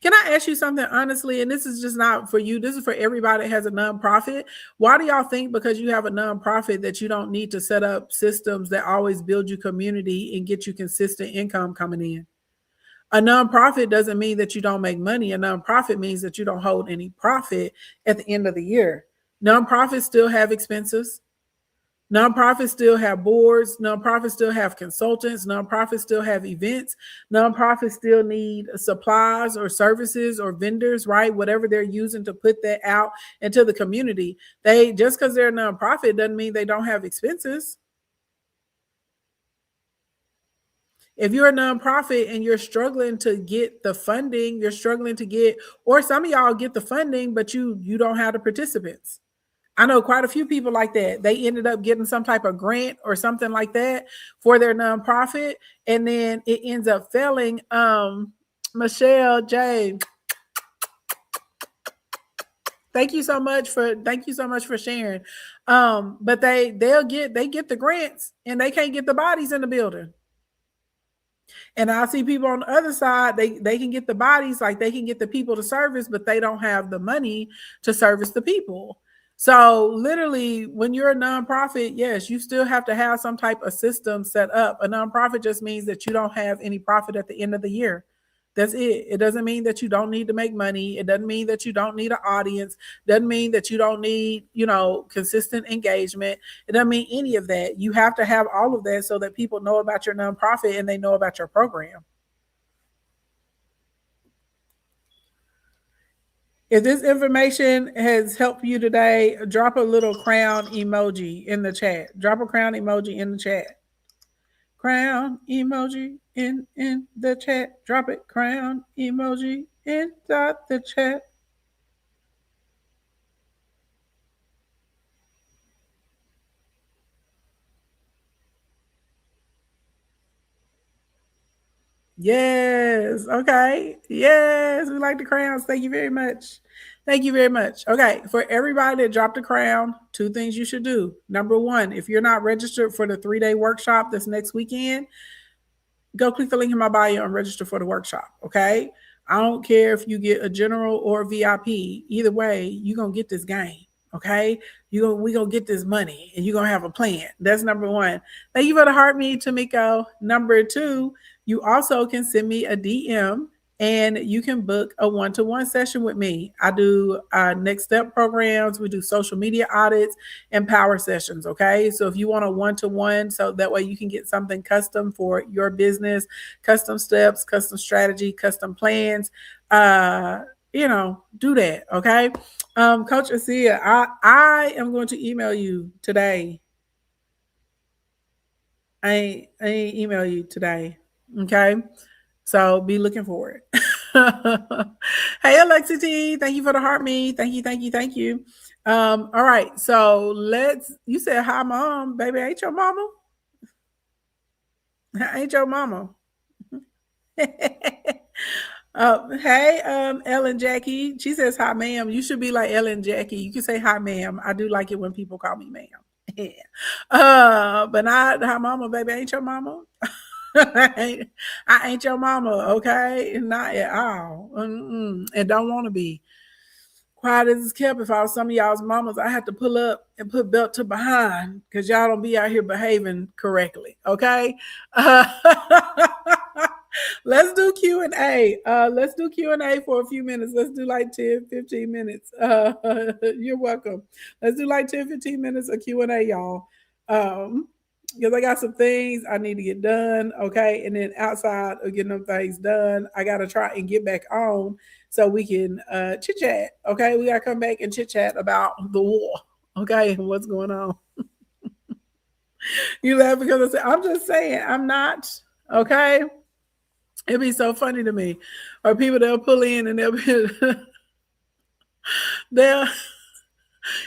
Can I ask you something honestly? And this is just not for you. This is for everybody that has a nonprofit. Why do y'all think because you have a nonprofit that you don't need to set up systems that always build you community and get you consistent income coming in? A nonprofit doesn't mean that you don't make money. A nonprofit means that you don't hold any profit at the end of the year. Nonprofits still have expenses. Nonprofits still have boards. Nonprofits still have consultants. Nonprofits still have events. Nonprofits still need supplies or services or vendors, right? Whatever they're using to put that out into the community. They just because they're a nonprofit doesn't mean they don't have expenses. If you're a nonprofit and you're struggling to get the funding, you're struggling to get, or some of y'all get the funding, but you don't have the participants. I know quite a few people like that. They ended up getting some type of grant or something like that for their nonprofit, and then it ends up failing. Michelle J, thank you so much for sharing. But they get the grants and they can't get the bodies in the building. And I see people on the other side, they can get the bodies, like they can get the people to service, but they don't have the money to service the people. So literally, when you're a nonprofit, yes, you still have to have some type of system set up. A nonprofit just means that you don't have any profit at the end of the year. That's it. It doesn't mean that you don't need to make money. It doesn't mean that you don't need an audience. It doesn't mean that you don't need, consistent engagement. It doesn't mean any of that. You have to have all of that so that people know about your nonprofit and they know about your program. If this information has helped you today, drop a little crown emoji in the chat. Drop a crown emoji in the chat. Crown emoji in the chat. Drop it. Crown emoji inside the chat. Yes. Okay. Yes. We like the crowns. Thank you very much. Thank you very much. Okay. For everybody that dropped a crown, 2 things you should do. Number 1, if you're not registered for the 3-day workshop this next weekend, go click the link in my bio and register for the workshop. Okay. I don't care if you get a general or VIP. Either way, you're going to get this game. Okay. We going to get this money and you're going to have a plan. That's number 1. Thank you for the heart me, Tamiko. Number 2, you also can send me a DM and you can book a one-to-one session with me. I do next step programs. We do social media audits and power sessions. Okay. So if you want a one-to-one, so that way you can get something custom for your business, custom steps, custom strategy, custom plans, do that. Okay. Coach Asia, I am going to email you today. I ain't email you today. Okay. So be looking for it. Hey, Alexi T, thank you for the heart me. Thank you. All right. So you said hi, mom, baby. Ain't your mama? Ain't your mama? Hey, Ellen Jackie. She says hi, ma'am. You should be like Ellen Jackie. You can say hi, ma'am. I do like it when people call me ma'am. But not hi, mama, baby. Ain't your mama? I ain't your mama, okay? Not at all. And don't want to be. Quiet as it's kept. If I was some of y'all's mamas, I had to pull up and put belt to behind because y'all don't be out here behaving correctly, okay? Let's do Q&A. Let's do Q&A for a few minutes. Let's do like 10, 15 minutes. You're welcome. Let's do like 10, 15 minutes of Q&A, y'all. Because I got some things I need to get done, okay? And then outside of getting them things done, I got to try and get back on so we can chit-chat, okay? We got to come back and chit-chat about the war, okay, and what's going on. You laugh because I'm just saying, I'm not, okay? It'd be so funny to me. Or people, they'll pull in and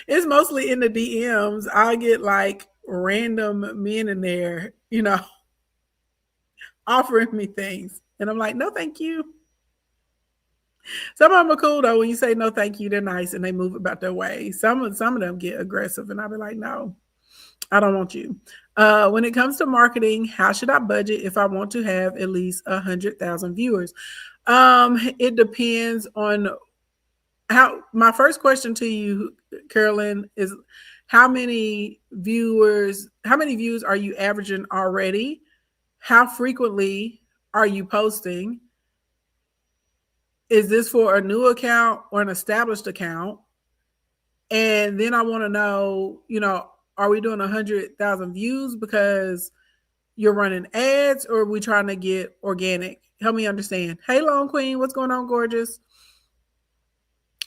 it's mostly in the DMs. I'll get like random men in there, offering me things. And I'm like, no, thank you. Some of them are cool though. When you say no, thank you, they're nice and they move about their way. Some of them get aggressive and I'll be like, no, I don't want you. When it comes to marketing, how should I budget if I want to have at least 100,000 viewers? It depends on my first question to you, Carolyn, is how many views are you averaging already? How frequently are you posting? Is this for a new account or an established account? And then I want to know, are we doing 100,000 views because you're running ads or are we trying to get organic? Help me understand. Hey, Lone Queen, what's going on, gorgeous?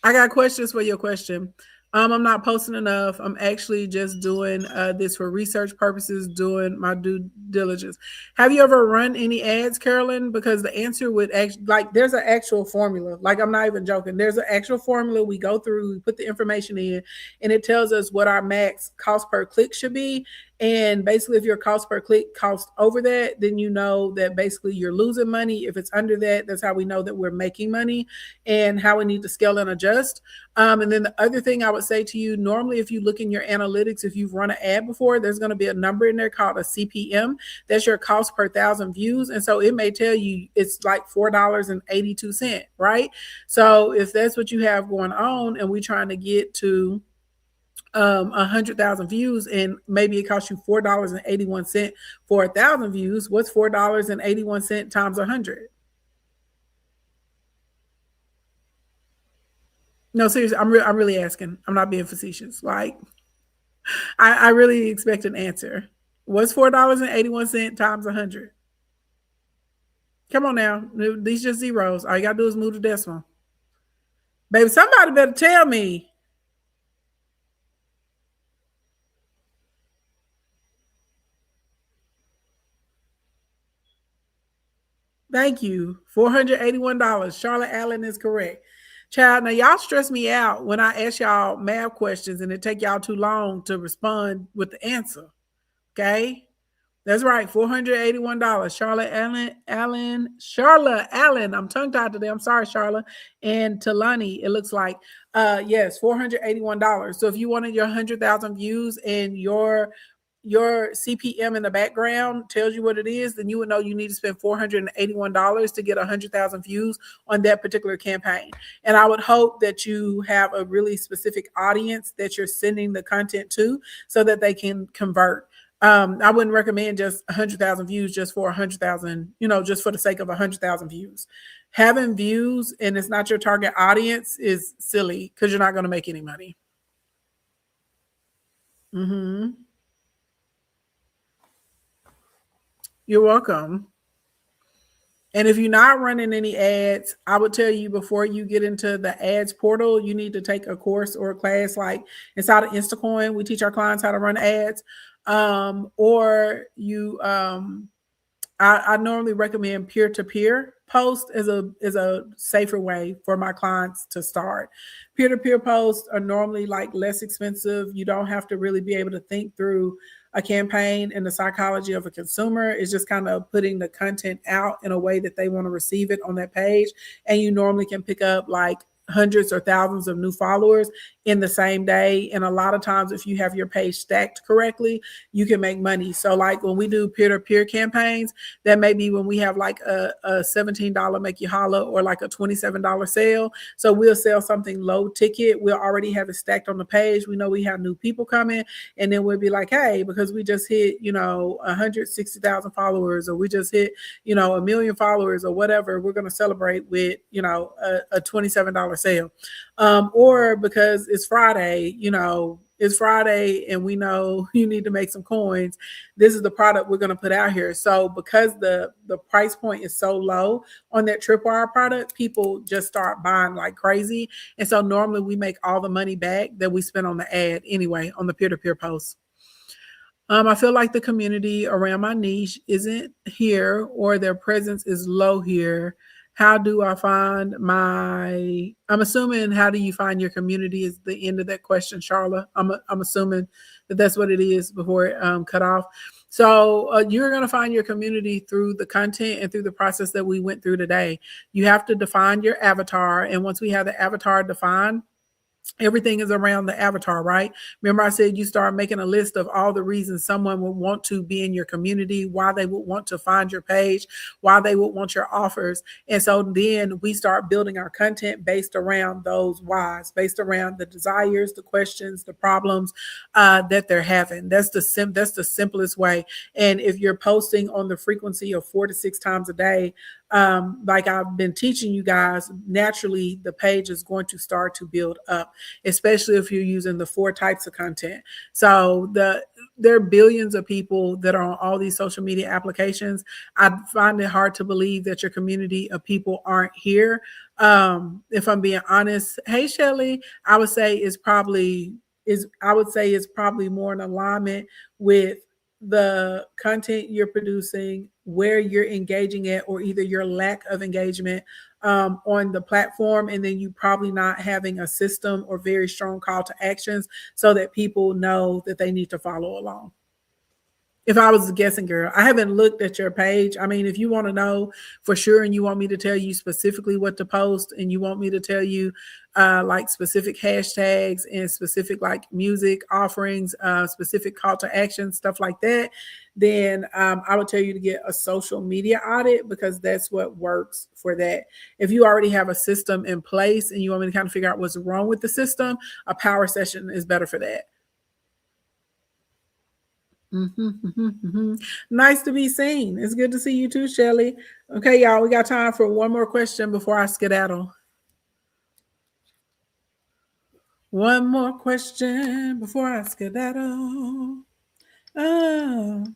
I got questions for your question. I'm not posting enough. I'm actually just doing this for research purposes, doing my due diligence. Have you ever run any ads, Carolyn? Because the answer would there's an actual formula. Like, I'm not even joking. There's an actual formula we go through, we put the information in, and it tells us what our max cost per click should be. And basically, if your cost per click costs over that, then you know that basically you're losing money. If it's under that, that's how we know that we're making money and how we need to scale and adjust. And then the other thing I would say to you, normally if you look in your analytics, if you've run an ad before, there's going to be a number in there called a CPM. That's your cost per 1,000 views. And so it may tell you it's like $4.82, right? So if that's what you have going on and we're trying to get to 100,000 views and maybe it costs you $4.81 for 1,000 views, what's $4.81 times 100? No, seriously, I'm really asking. I'm not being facetious. Like, I really expect an answer. What's $4.81 times 100? Come on now. These just zeros. All you gotta do is move the decimal. Baby, somebody better tell me. Thank you. $481. Charlotte Allen is correct. Child, now y'all stress me out when I ask y'all math questions and it take y'all too long to respond with the answer. Okay? That's right, $481. Charlotte Allen. I'm tongue tied today. I'm sorry, Charlotte. And Talani, it looks like, yes, $481. So if you wanted your 100,000 views and your CPM in the background tells you what it is, then you would know you need to spend $481 to get 100,000 views on that particular campaign. And I would hope that you have a really specific audience that you're sending the content to so that they can convert. I wouldn't recommend just 100,000 views just for 100,000, just for the sake of 100,000 views. Having views and it's not your target audience is silly because you're not going to make any money. You're welcome. And if you're not running any ads, I would tell you before you get into the ads portal, you need to take a course or a class like inside of Instacoin. We teach our clients how to run ads. Or you, I normally recommend peer-to-peer post as a safer way for my clients to start. Peer-to-peer posts are normally like less expensive. You don't have to really be able to think through a campaign and the psychology of a consumer. Is just kind of putting the content out in a way that they want to receive it on that page. And you normally can pick up like hundreds or thousands of new followers in the same day. And a lot of times, if you have your page stacked correctly, you can make money. So like when we do peer-to-peer campaigns, that may be when we have like a $17 make you holla or like a $27 sale. So we'll sell something low ticket. We'll already have it stacked on the page. We know we have new people coming. And then we'll be like, hey, because we just hit, 160,000 followers, or we just hit, 1 million followers or whatever, we're going to celebrate with, a $27 sale. Or because it's Friday, it's Friday and we know you need to make some coins. This is the product we're going to put out here. So because the price point is so low on that Tripwire product, people just start buying like crazy. And so normally we make all the money back that we spent on the ad anyway, on the peer-to-peer posts. I feel like the community around my niche isn't here or their presence is low here. How do I find I'm assuming, how do you find your community is the end of that question, Charla. I'm assuming that that's what it is before it cut off. So you're going to find your community through the content and through the process that we went through today. You have to define your avatar. And once we have the avatar defined, everything is around the avatar, right? Remember I said you start making a list of all the reasons someone would want to be in your community, why they would want to find your page, why they would want your offers. And so then we start building our content based around those whys, based around the desires, the questions, the problems that they're having. That's the simplest way. And if you're posting on the frequency of 4 to 6 times a day, like I've been teaching you guys, naturally the page is going to start to build up, especially if you're using the 4 types of content. So there are billions of people that are on all these social media applications. I find it hard to believe that your community of people aren't here. If I'm being honest, hey Shelly, I would say it's probably more in alignment with the content you're producing, where you're engaging at, or either your lack of engagement on the platform, and then you probably not having a system or very strong call to actions so that people know that they need to follow along. If I was guessing, girl, I haven't looked at your page. I mean, if you want to know for sure and you want me to tell you specifically what to post and you want me to tell you like specific hashtags and specific like music offerings, specific call to action, stuff like that, then I would tell you to get a social media audit, because that's what works for that. If you already have a system in place and you want me to kind of figure out what's wrong with the system, a power session is better for that. Nice to be seen. It's good to see you too, Shelly. Okay, y'all, we got time for one more question before I skedaddle. One more question before I skedaddle. Oh.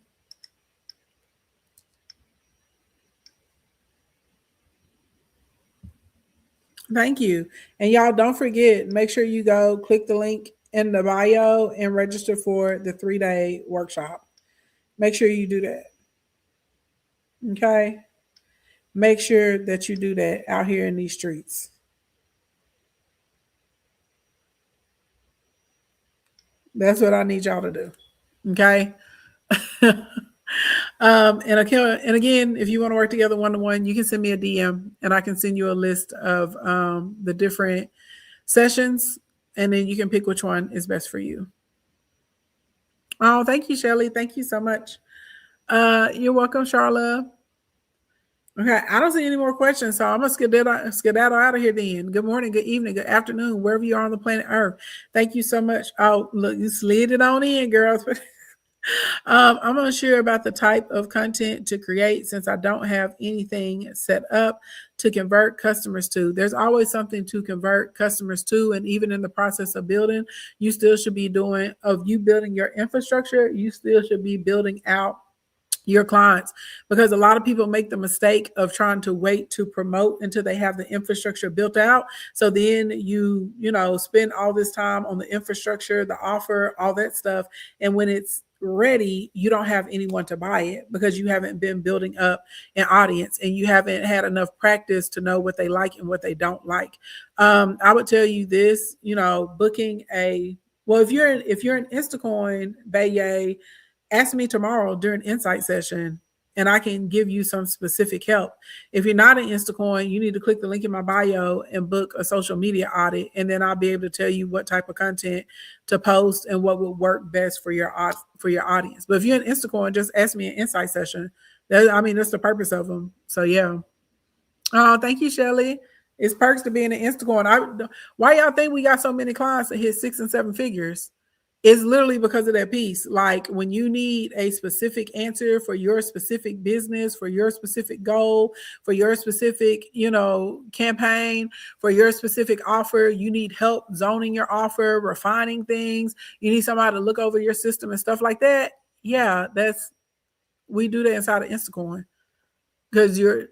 Thank you. And y'all don't forget, make sure you go click the link in the bio and register for the 3-day workshop. Make sure you do that. Okay? Make sure that you do that out here in these streets. That's what I need y'all to do. Okay? And again, if you want to work together one-to-one, you can send me a DM and I can send you a list of the different sessions, and then you can pick which one is best for you. Oh, thank you, Shelly. Thank you so much. You're welcome, Charla. Okay, I don't see any more questions, so I'm gonna skedaddle out of here then. Good morning, good evening, good afternoon, wherever you are on the planet Earth. Thank you so much. Oh, look, you slid it on in, girls. I'm unsure about the type of content to create since I don't have anything set up to convert customers to. There's always something to convert customers to, and even in the process of building, you still should be building your infrastructure. You still should be building out your clients, because a lot of people make the mistake of trying to wait to promote until they have the infrastructure built out. So then you spend all this time on the infrastructure, the offer, all that stuff, and when it's ready, you don't have anyone to buy it because you haven't been building up an audience and you haven't had enough practice to know what they like and what they don't like. I would tell you this, booking if you're an Instacoin, Baye, ask me tomorrow during insight session and I can give you some specific help. If you're not an Instacoin, you need to click the link in my bio and book a social media audit, and then I'll be able to tell you what type of content to post and what will work best for your audience. But if you're an Instacoin, just ask me an insight session. That's the purpose of them. So yeah. Oh, thank you, Shelly. It's perks to being an Instacoin. Why y'all think we got so many clients that hit 6 and 7 figures? It's literally because of that piece. Like when you need a specific answer for your specific business, for your specific goal, for your specific, campaign, for your specific offer, you need help zoning your offer, refining things. You need somebody to look over your system and stuff like that. Yeah, we do that inside of Instacoin because you're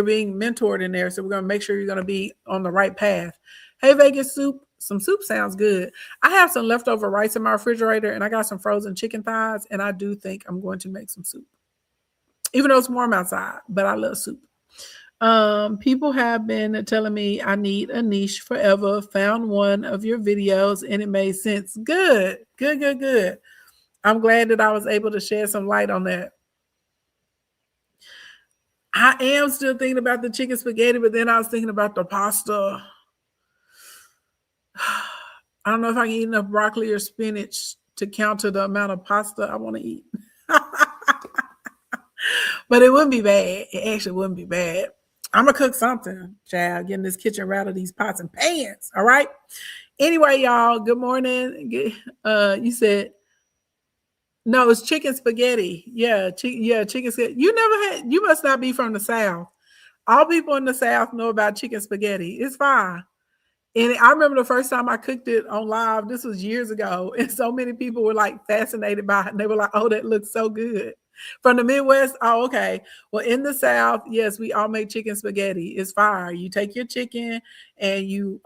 being mentored in there. So we're going to make sure you're going to be on the right path. Hey, Vegas Soup. Some soup sounds good. I have some leftover rice in my refrigerator and I got some frozen chicken thighs, and I do think I'm going to make some soup. Even though it's warm outside, but I love soup. People have been telling me I need a niche forever. Found one of your videos and it made sense. Good. I'm glad that I was able to shed some light on that. I am still thinking about the chicken spaghetti, but then I was thinking about the pasta. I don't know if I can eat enough broccoli or spinach to counter the amount of pasta I want to eat. But it wouldn't be bad. It actually wouldn't be bad. I'm going to cook something, child, getting this kitchen right of these pots and pans. All right. Anyway, y'all, good morning. You said, no, it's chicken spaghetti. Yeah, chicken spaghetti. You must not be from the South. All people in the South know about chicken spaghetti. It's fine. And I remember the first time I cooked it on live, this was years ago, and so many people were like fascinated by it. And they were like, oh, that looks so good. From the Midwest, oh, okay. Well, in the South, yes, we all make chicken spaghetti. It's fire. You take your chicken and you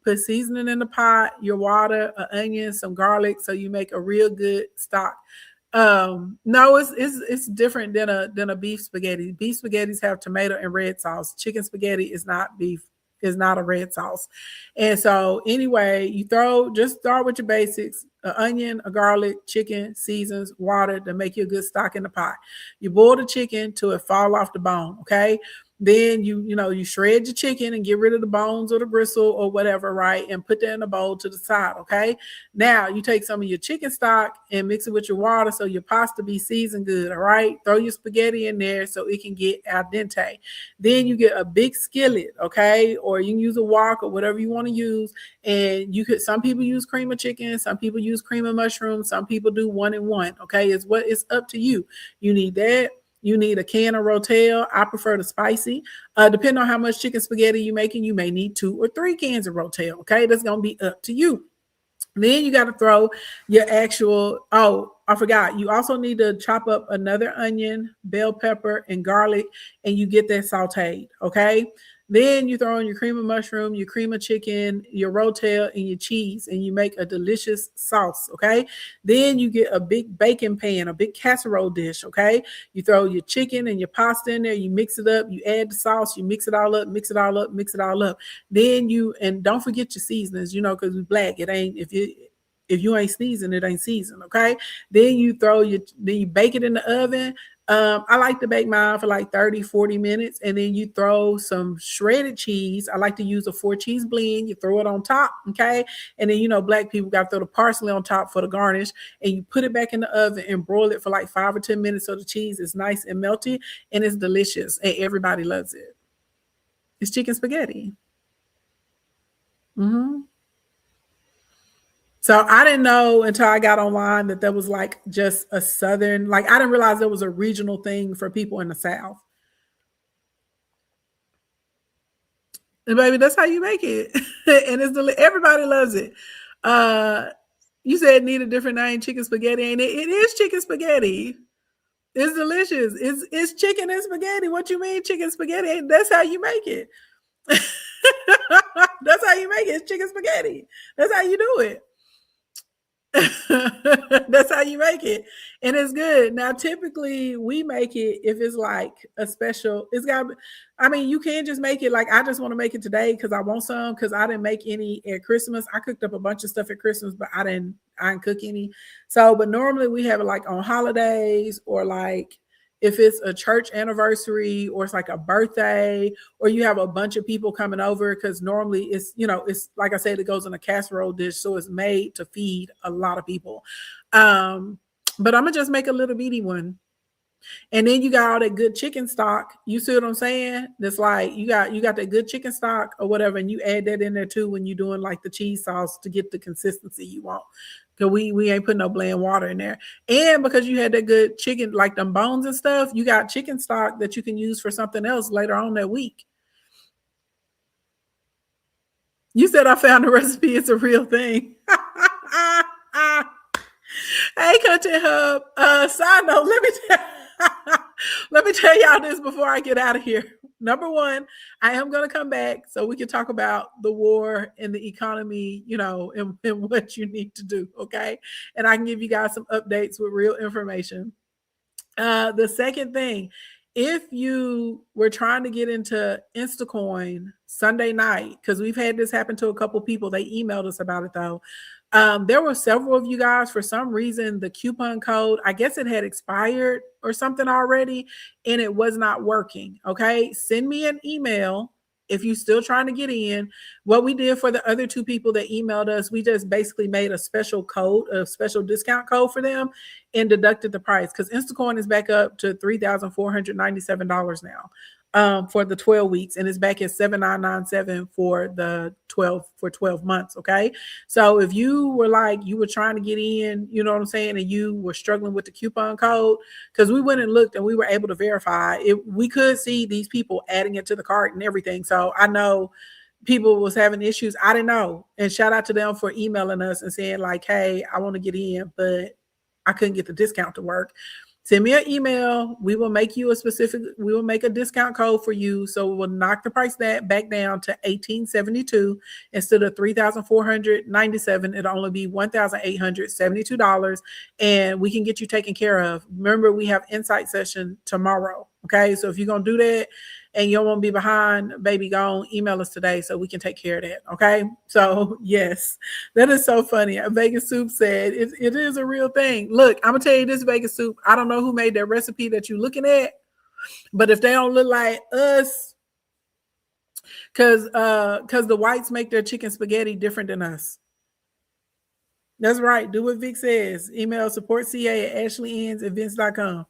put seasoning in the pot, your water, an onion, some garlic, so you make a real good stock. No, it's different than a beef spaghetti. Beef spaghettis have tomato and red sauce. Chicken spaghetti is not beef. Is not a red sauce. And so anyway, just start with your basics, an onion, a garlic, chicken, seasons, water to make you a good stock in the pot. You boil the chicken till it fall off the bone. Okay. Then you shred your chicken and get rid of the bones or the gristle or whatever, right? And put that in a bowl to the side, okay? Now you take some of your chicken stock and mix it with your water so your pasta be seasoned good, all right? Throw your spaghetti in there so it can get al dente. Then you get a big skillet, okay? Or you can use a wok or whatever you want to use. And some people use cream of chicken, some people use cream of mushroom, some people do 1 and 1, okay? It's up to you. You need that. You need a can of Rotel. I prefer the spicy. Depending on how much chicken spaghetti you're making, you may need 2 or 3 cans of Rotel. Okay, that's going to be up to you. Then you got to throw your actual, I forgot. You also need to chop up another onion, bell pepper, and garlic, and you get that sauteed, okay? Then you throw in your cream of mushroom, your cream of chicken, your Rotel, and your cheese, and you make a delicious sauce, okay? Then you get a big baking pan, a big casserole dish, okay? You throw your chicken and your pasta in there, you mix it up, you add the sauce, you mix it all up, mix it all up, mix it all up. Then and don't forget your seasonings, because we black. It ain't, If you ain't sneezing, it ain't seasoned. Okay. Then you bake it in the oven. I like to bake mine for like 30, 40 minutes. And then you throw some shredded cheese. I like to use a 4-cheese blend. You throw it on top. Okay. And then, black people got to throw the parsley on top for the garnish. And you put it back in the oven and broil it for like 5 or 10 minutes so the cheese is nice and melty. And it's delicious. And everybody loves it. It's chicken spaghetti. Mm-hmm. So I didn't know until I got online that there was like just a Southern, like I didn't realize there was a regional thing for people in the South. And baby, that's how you make it. And everybody loves it. You said need a different name, chicken spaghetti, ain't it? It is chicken spaghetti. It's delicious. It's chicken and spaghetti. What you mean chicken spaghetti? That's how you make it. That's how you make it. It's chicken spaghetti. That's how you do it. That's how you make it. And it's good. Now, typically we make it if it's like a special, you can't just make it like, I just want to make it today because I want some, because I didn't make any at Christmas. I cooked up a bunch of stuff at Christmas, but I didn't cook any. So, but normally we have it like on holidays, or like if it's a church anniversary, or it's like a birthday, or you have a bunch of people coming over, because normally it's like I said, it goes in a casserole dish, so it's made to feed a lot of people. But I'm gonna just make a little bitty one. And then you got all that good chicken stock. You see what I'm saying? That's like you got that good chicken stock or whatever, and you add that in there too when you're doing like the cheese sauce to get the consistency you want. Because we ain't putting no bland water in there. And because you had that good chicken, like them bones and stuff, you got chicken stock that you can use for something else later on that week. You said I found the recipe. It's a real thing. Hey, Content Hub. Side note, let me tell y'all this before I get out of here. Number one, I am going to come back so we can talk about the war and the economy, and what you need to do. Okay. And I can give you guys some updates with real information. The second thing, if you were trying to get into Instacoin Sunday night, because we've had this happen to a couple people, they emailed us about it though. There were several of you guys, for some reason, the coupon code, I guess it had expired or something already, and it was not working. Okay. Send me an email if you're still trying to get in. What we did for the other two people that emailed us, we just basically made a special code, a special discount code for them, and deducted the price, because Instacoin is back up to $3,497 now. For the 12 weeks, and it's back at $7,997 for the 12 months. Okay. So if you were like, you were trying to get in, you know what I'm saying, and you were struggling with the coupon code, because we went and looked and we were able to verify it. We could see these people adding it to the cart and everything. So I know people was having issues. I didn't know. And shout out to them for emailing us and saying like, hey, I want to get in, but I couldn't get the discount to work. Send me an email. We will make you we will make a discount code for you. So we'll knock the price back down to $1,872 instead of $3,497. It'll only be $1,872, and we can get you taken care of. Remember, we have insight session tomorrow. Okay. So if you're going to do that and you don't want to be behind, baby, go on, email us today so we can take care of that. Okay. So yes, that is so funny. Vegas Soup said it is a real thing. Look, I'm going to tell you this, Vegas Soup. I don't know who made that recipe that you're looking at, but if they don't look like us, because the whites make their chicken spaghetti different than us. That's right. Do what Vic says. Email supportca@ashleyensevents.com.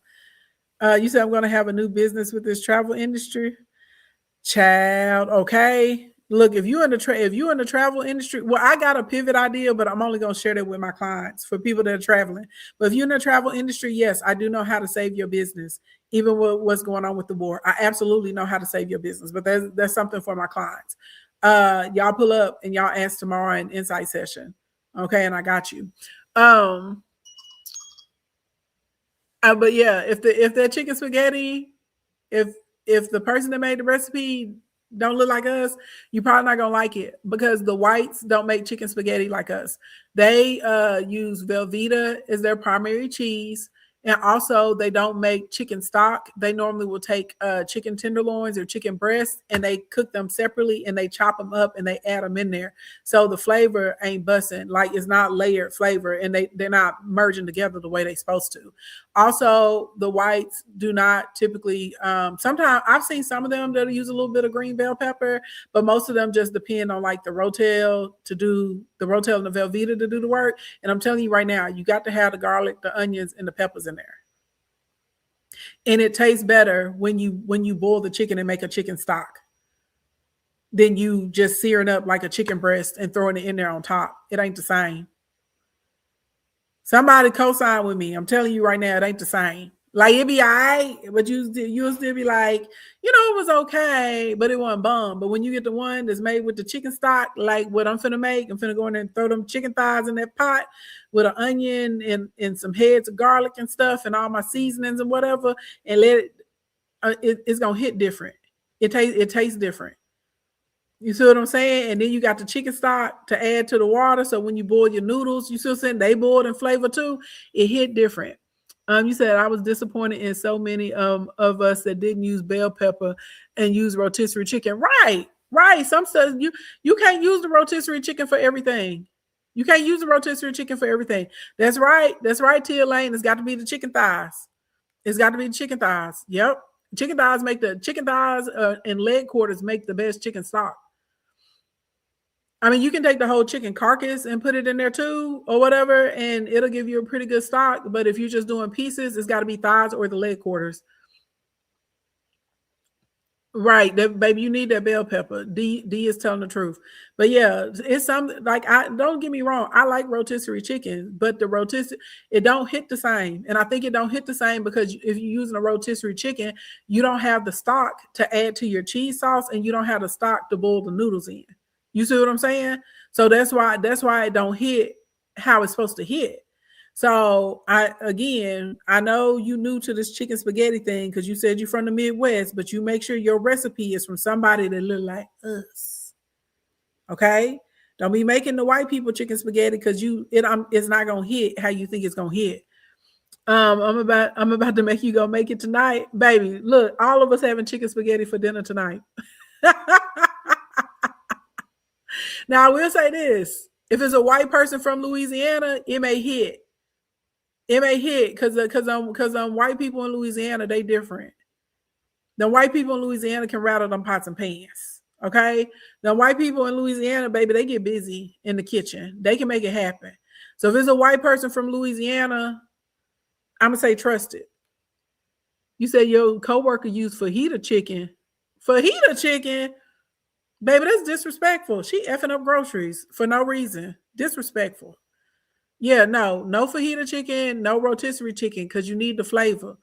You said I'm going to have a new business with this travel industry. Child, okay. Look, if you're in the travel industry, well, I got a pivot idea, but I'm only going to share that with my clients for people that are traveling. But if you're in the travel industry, yes, I do know how to save your business, even with what's going on with the war. I absolutely know how to save your business, but that's something for my clients. Y'all pull up and y'all ask tomorrow in insight session. Okay, and I got you. But yeah, if that chicken spaghetti, if the person that made the recipe don't look like us, you're probably not gonna like it, because the whites don't make chicken spaghetti like us. They use Velveeta as their primary cheese, And also, they don't make chicken stock. They normally will take chicken tenderloins or chicken breasts and they cook them separately and they chop them up and they add them in there. So the flavor ain't busting. Like, it's not layered flavor and they're not merging together the way they're supposed to. Also, the whites do not typically, sometimes I've seen some of them that use a little bit of green bell pepper, but most of them just depend on like the Rotel to do the Rotel and the Velveeta to do the work. And I'm telling you right now, you got to have the garlic, the onions, and the peppers in there. And it tastes better when you boil the chicken and make a chicken stock than you just searing up like a chicken breast and throwing it in there on top. It ain't the same. Somebody co-sign with me. I'm telling you right now, it ain't the same. Like, it be all right, but you'll still be like, it was okay, but it wasn't bomb. But when you get the one that's made with the chicken stock, like what I'm finna make, I'm finna go in there and throw them chicken thighs in that pot with an onion and some heads of garlic and stuff and all my seasonings and whatever, and let it's gonna hit different. It tastes different. You see what I'm saying? And then you got the chicken stock to add to the water. So when you boil your noodles, you still saying they boiled in flavor too. It hit different. You said I was disappointed in so many of us that didn't use bell pepper and use rotisserie chicken. Right. Some stuff you can't use the rotisserie chicken for everything. You can't use the rotisserie chicken for everything. That's right. Tia Lane. It's got to be the chicken thighs. It's got to be the chicken thighs. Yep. Chicken thighs and leg quarters make the best chicken stock. I mean, you can take the whole chicken carcass and put it in there too, or whatever, and it'll give you a pretty good stock. But if you're just doing pieces, it's got to be thighs or the leg quarters. Right, baby, you need that bell pepper. D is telling the truth. But yeah, it's something like, don't get me wrong, I like rotisserie chicken, but the rotisserie, it don't hit the same. And I think it don't hit the same because if you're using a rotisserie chicken, you don't have the stock to add to your cheese sauce, and you don't have the stock to boil the noodles in. You see what I'm saying? So that's why it don't hit how it's supposed to hit. So I know you new to this chicken spaghetti thing because you said you're from the Midwest, but you make sure your recipe is from somebody that look like us. Okay? Don't be making the white people chicken spaghetti because it's not gonna hit how you think it's gonna hit. I'm about to make you go make it tonight, baby. Look, all of us having chicken spaghetti for dinner tonight. Now, I will say this. If it's a white person from Louisiana, it may hit. It may hit because white people in Louisiana, they different. The white people in Louisiana can rattle them pots and pans. Okay? The white people in Louisiana, baby, they get busy in the kitchen. They can make it happen. So if it's a white person from Louisiana, I'm going to say trust it. You say your coworker used fajita chicken. Fajita chicken? Baby, that's disrespectful. She effing up groceries for no reason. Disrespectful. Yeah, no fajita chicken, no rotisserie chicken, because you need the flavor.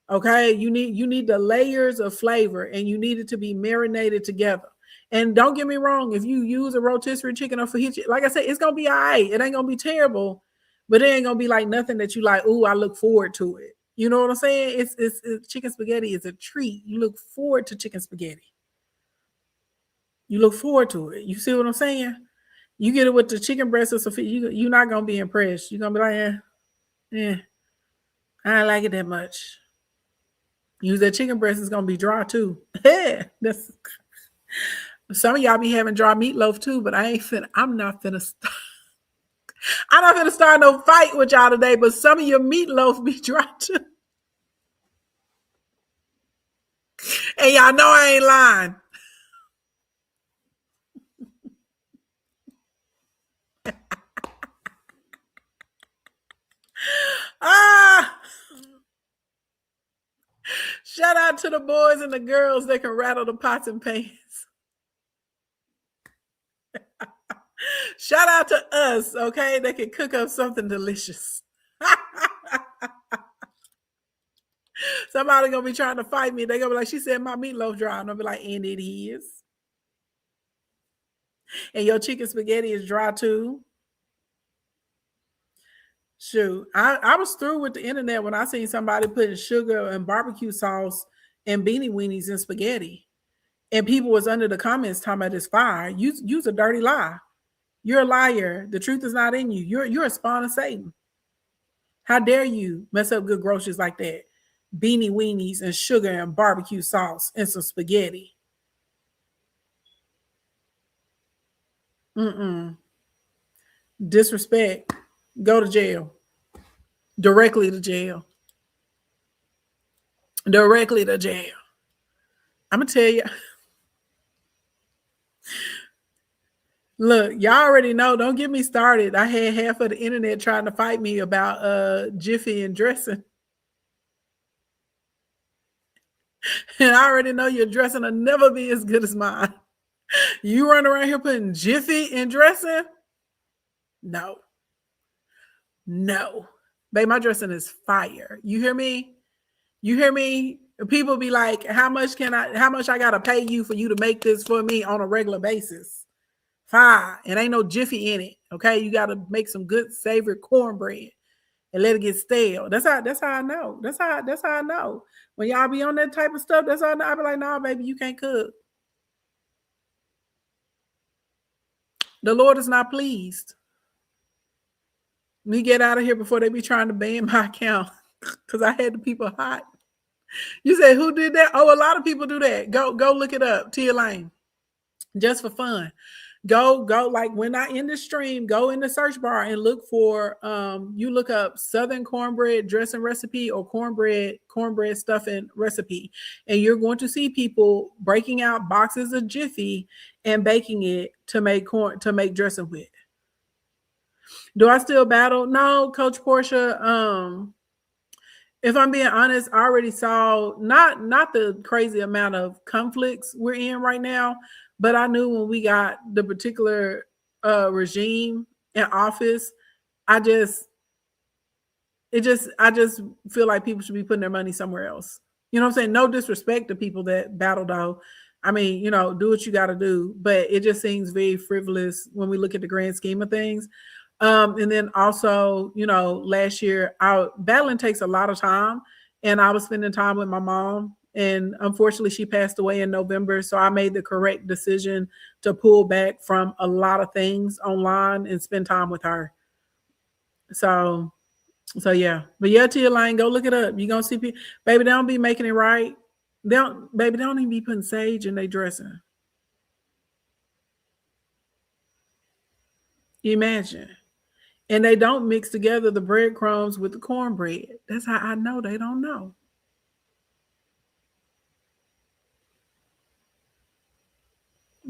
Okay, you need the layers of flavor, and you need it to be marinated together. And don't get me wrong, if you use a rotisserie chicken or fajita, like I said, it's gonna be all right. It ain't gonna be terrible, but it ain't gonna be like nothing that you like. Ooh, I look forward to it. You know what I'm saying? It's chicken spaghetti is a treat. You look forward to chicken spaghetti. You look forward to it. You see what I'm saying? You get it with the chicken breast or something, you're not going to be impressed. You're going to be like, yeah, I don't like it that much. Use that chicken breast, is going to be dry too. Some of y'all be having dry meatloaf too, but I'm not finna start no fight with y'all today, but some of your meatloaf be dry too. And y'all know I ain't lying. Shout out to the boys and the girls that can rattle the pots and pans. Shout out to us, okay? They can cook up something delicious. Somebody gonna be trying to fight me. They gonna be like, she said my meatloaf dry. And I'll be like, and it is. And your chicken spaghetti is dry too. Shoot, I was through with the internet when I seen somebody putting sugar and barbecue sauce and beanie weenies in spaghetti. And people was under the comments talking about this fire. Use a dirty lie. You're a liar. The truth is not in you. You're a spawn of Satan. How dare you mess up good groceries like that? Beanie weenies and sugar and barbecue sauce and some spaghetti. Mm-mm. Disrespect. Go to jail. Directly to jail. Directly to jail. I'm going to tell you. Look, y'all already know. Don't get me started. I had half of the internet trying to fight me about Jiffy and dressing. And I already know your dressing will never be as good as mine. You run around here putting Jiffy in dressing? No. No. Babe, my dressing is fire. You hear me? You hear me? People be like, how much I gotta pay you for you to make this for me on a regular basis? Fine. It ain't no Jiffy in it. Okay. You gotta make some good savory cornbread and let it get stale. That's how I know. That's how I know. When y'all be on that type of stuff, that's how I know. I be like, nah, baby, you can't cook. The Lord is not pleased. Me get out of here before they be trying to ban my account because I had the people hot. You say who did that? Oh, a lot of people do that. Go look it up. Tia Lane. Just for fun. Go like when I end the stream, go in the search bar and look for you look up Southern cornbread dressing recipe or cornbread stuffing recipe, and you're going to see people breaking out boxes of Jiffy and baking it to make dressing with. Do I still battle? No, Coach Portia. If I'm being honest, I already saw not the crazy amount of conflicts we're in right now, but I knew when we got the particular regime in office, I just feel like people should be putting their money somewhere else. You know what I'm saying? No disrespect to people that battle though. I mean, do what you got to do, but it just seems very frivolous when we look at the grand scheme of things. And then also, last year, battling takes a lot of time, and I was spending time with my mom, and unfortunately she passed away in November. So I made the correct decision to pull back from a lot of things online and spend time with her. So yeah, but yeah, Tia Lane, go look it up. You're going to see people, baby, they don't be making it right. They don't even be putting sage in their dressing. Imagine. And they don't mix together the breadcrumbs with the cornbread. That's how I know they don't know.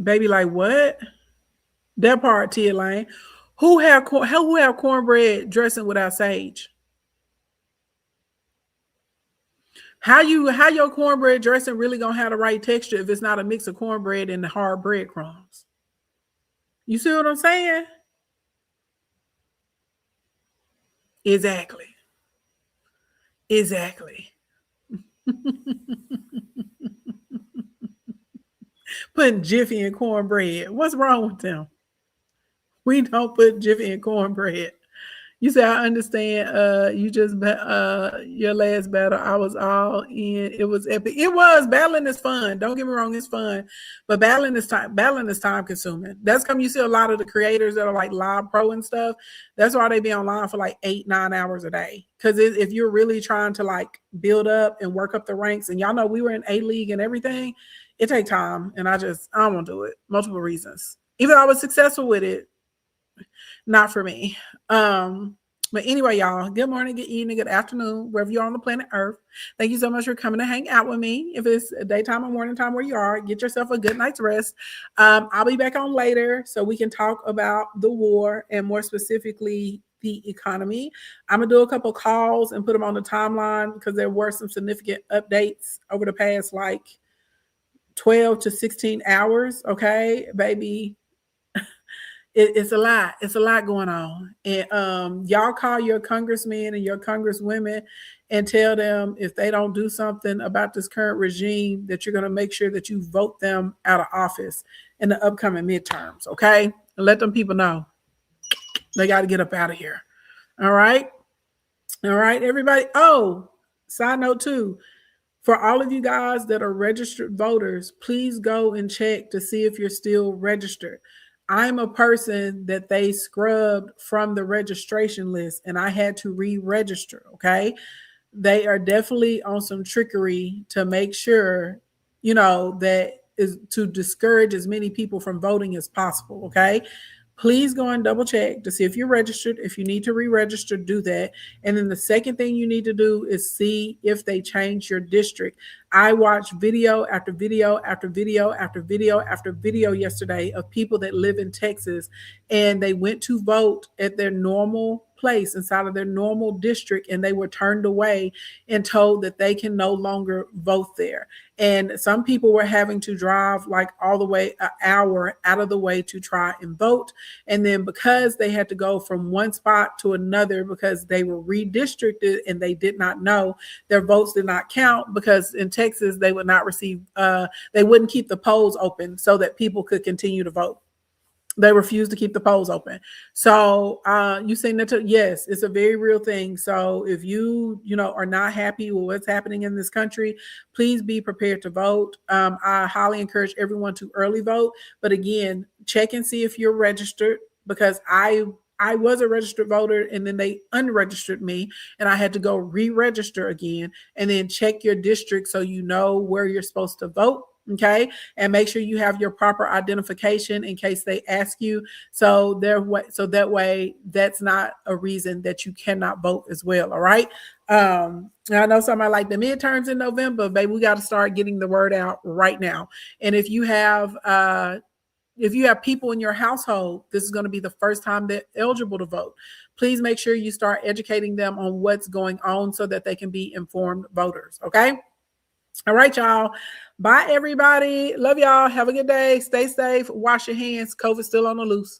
Baby, like what? That part, Tia Lane. Who have cornbread dressing without sage? How your cornbread dressing really gonna have the right texture if it's not a mix of cornbread and the hard breadcrumbs? You see what I'm saying? Exactly. Putting Jiffy in cornbread. What's wrong with them? We don't put Jiffy in cornbread. You say, I understand. You just your last battle, I was all in. It was epic. It was. Battling is fun. Don't get me wrong, it's fun. But battling is time consuming. That's come. You see a lot of the creators that are like live pro and stuff. That's why they be online for like 8-9 hours a day. Because if you're really trying to like build up and work up the ranks, and y'all know we were in A-League and everything, it take time. And I don't want to do it. Multiple reasons. Even though I was successful with it, not for me. But anyway, y'all, good morning, good evening, good afternoon, wherever you're on the planet Earth. Thank you so much for coming to hang out with me. If it's daytime or morning time where you are, get yourself a good night's rest. I'll be back on later so we can talk about the war and more specifically the economy. I'm gonna do a couple calls and put them on the timeline because there were some significant updates over the past like 12 to 16 hours. Okay, baby. It's a lot. It's a lot going on. And y'all call your congressmen and your congresswomen and tell them if they don't do something about this current regime, that you're going to make sure that you vote them out of office in the upcoming midterms. Okay? And let them people know they got to get up out of here. All right? All right, everybody. Oh, side note too. For all of you guys that are registered voters, please go and check to see if you're still registered. I'm a person that they scrubbed from the registration list and I had to re-register. Okay. They are definitely on some trickery to make sure, that is to discourage as many people from voting as possible. Okay. Please go and double check to see if you're registered. If you need to re-register, do that. And then the second thing you need to do is see if they change your district. I watched video after video after video after video after video yesterday of people that live in Texas, and they went to vote at their normal place inside of their normal district, and they were turned away and told that they can no longer vote there. And some people were having to drive like all the way an hour out of the way to try and vote. And then because they had to go from one spot to another because they were redistricted and they did not know, their votes did not count, because in Texas they would not receive, they wouldn't keep the polls open so that people could continue to vote. They refuse to keep the polls open. So you say that? Yes, it's a very real thing. So if you are not happy with what's happening in this country, please be prepared to vote. I highly encourage everyone to early vote. But again, check and see if you're registered, because I was a registered voter and then they unregistered me and I had to go re-register again, and then check your district so you know where you're supposed to vote. Okay. And make sure you have your proper identification in case they ask you. So that way that's not a reason that you cannot vote as well. All right. I know somebody like the midterms in November, baby, we got to start getting the word out right now. And if you have people in your household, this is going to be the first time they're eligible to vote. Please make sure you start educating them on what's going on so that they can be informed voters. Okay. All right, y'all. Bye, everybody. Love y'all. Have a good day. Stay safe. Wash your hands. COVID's still on the loose.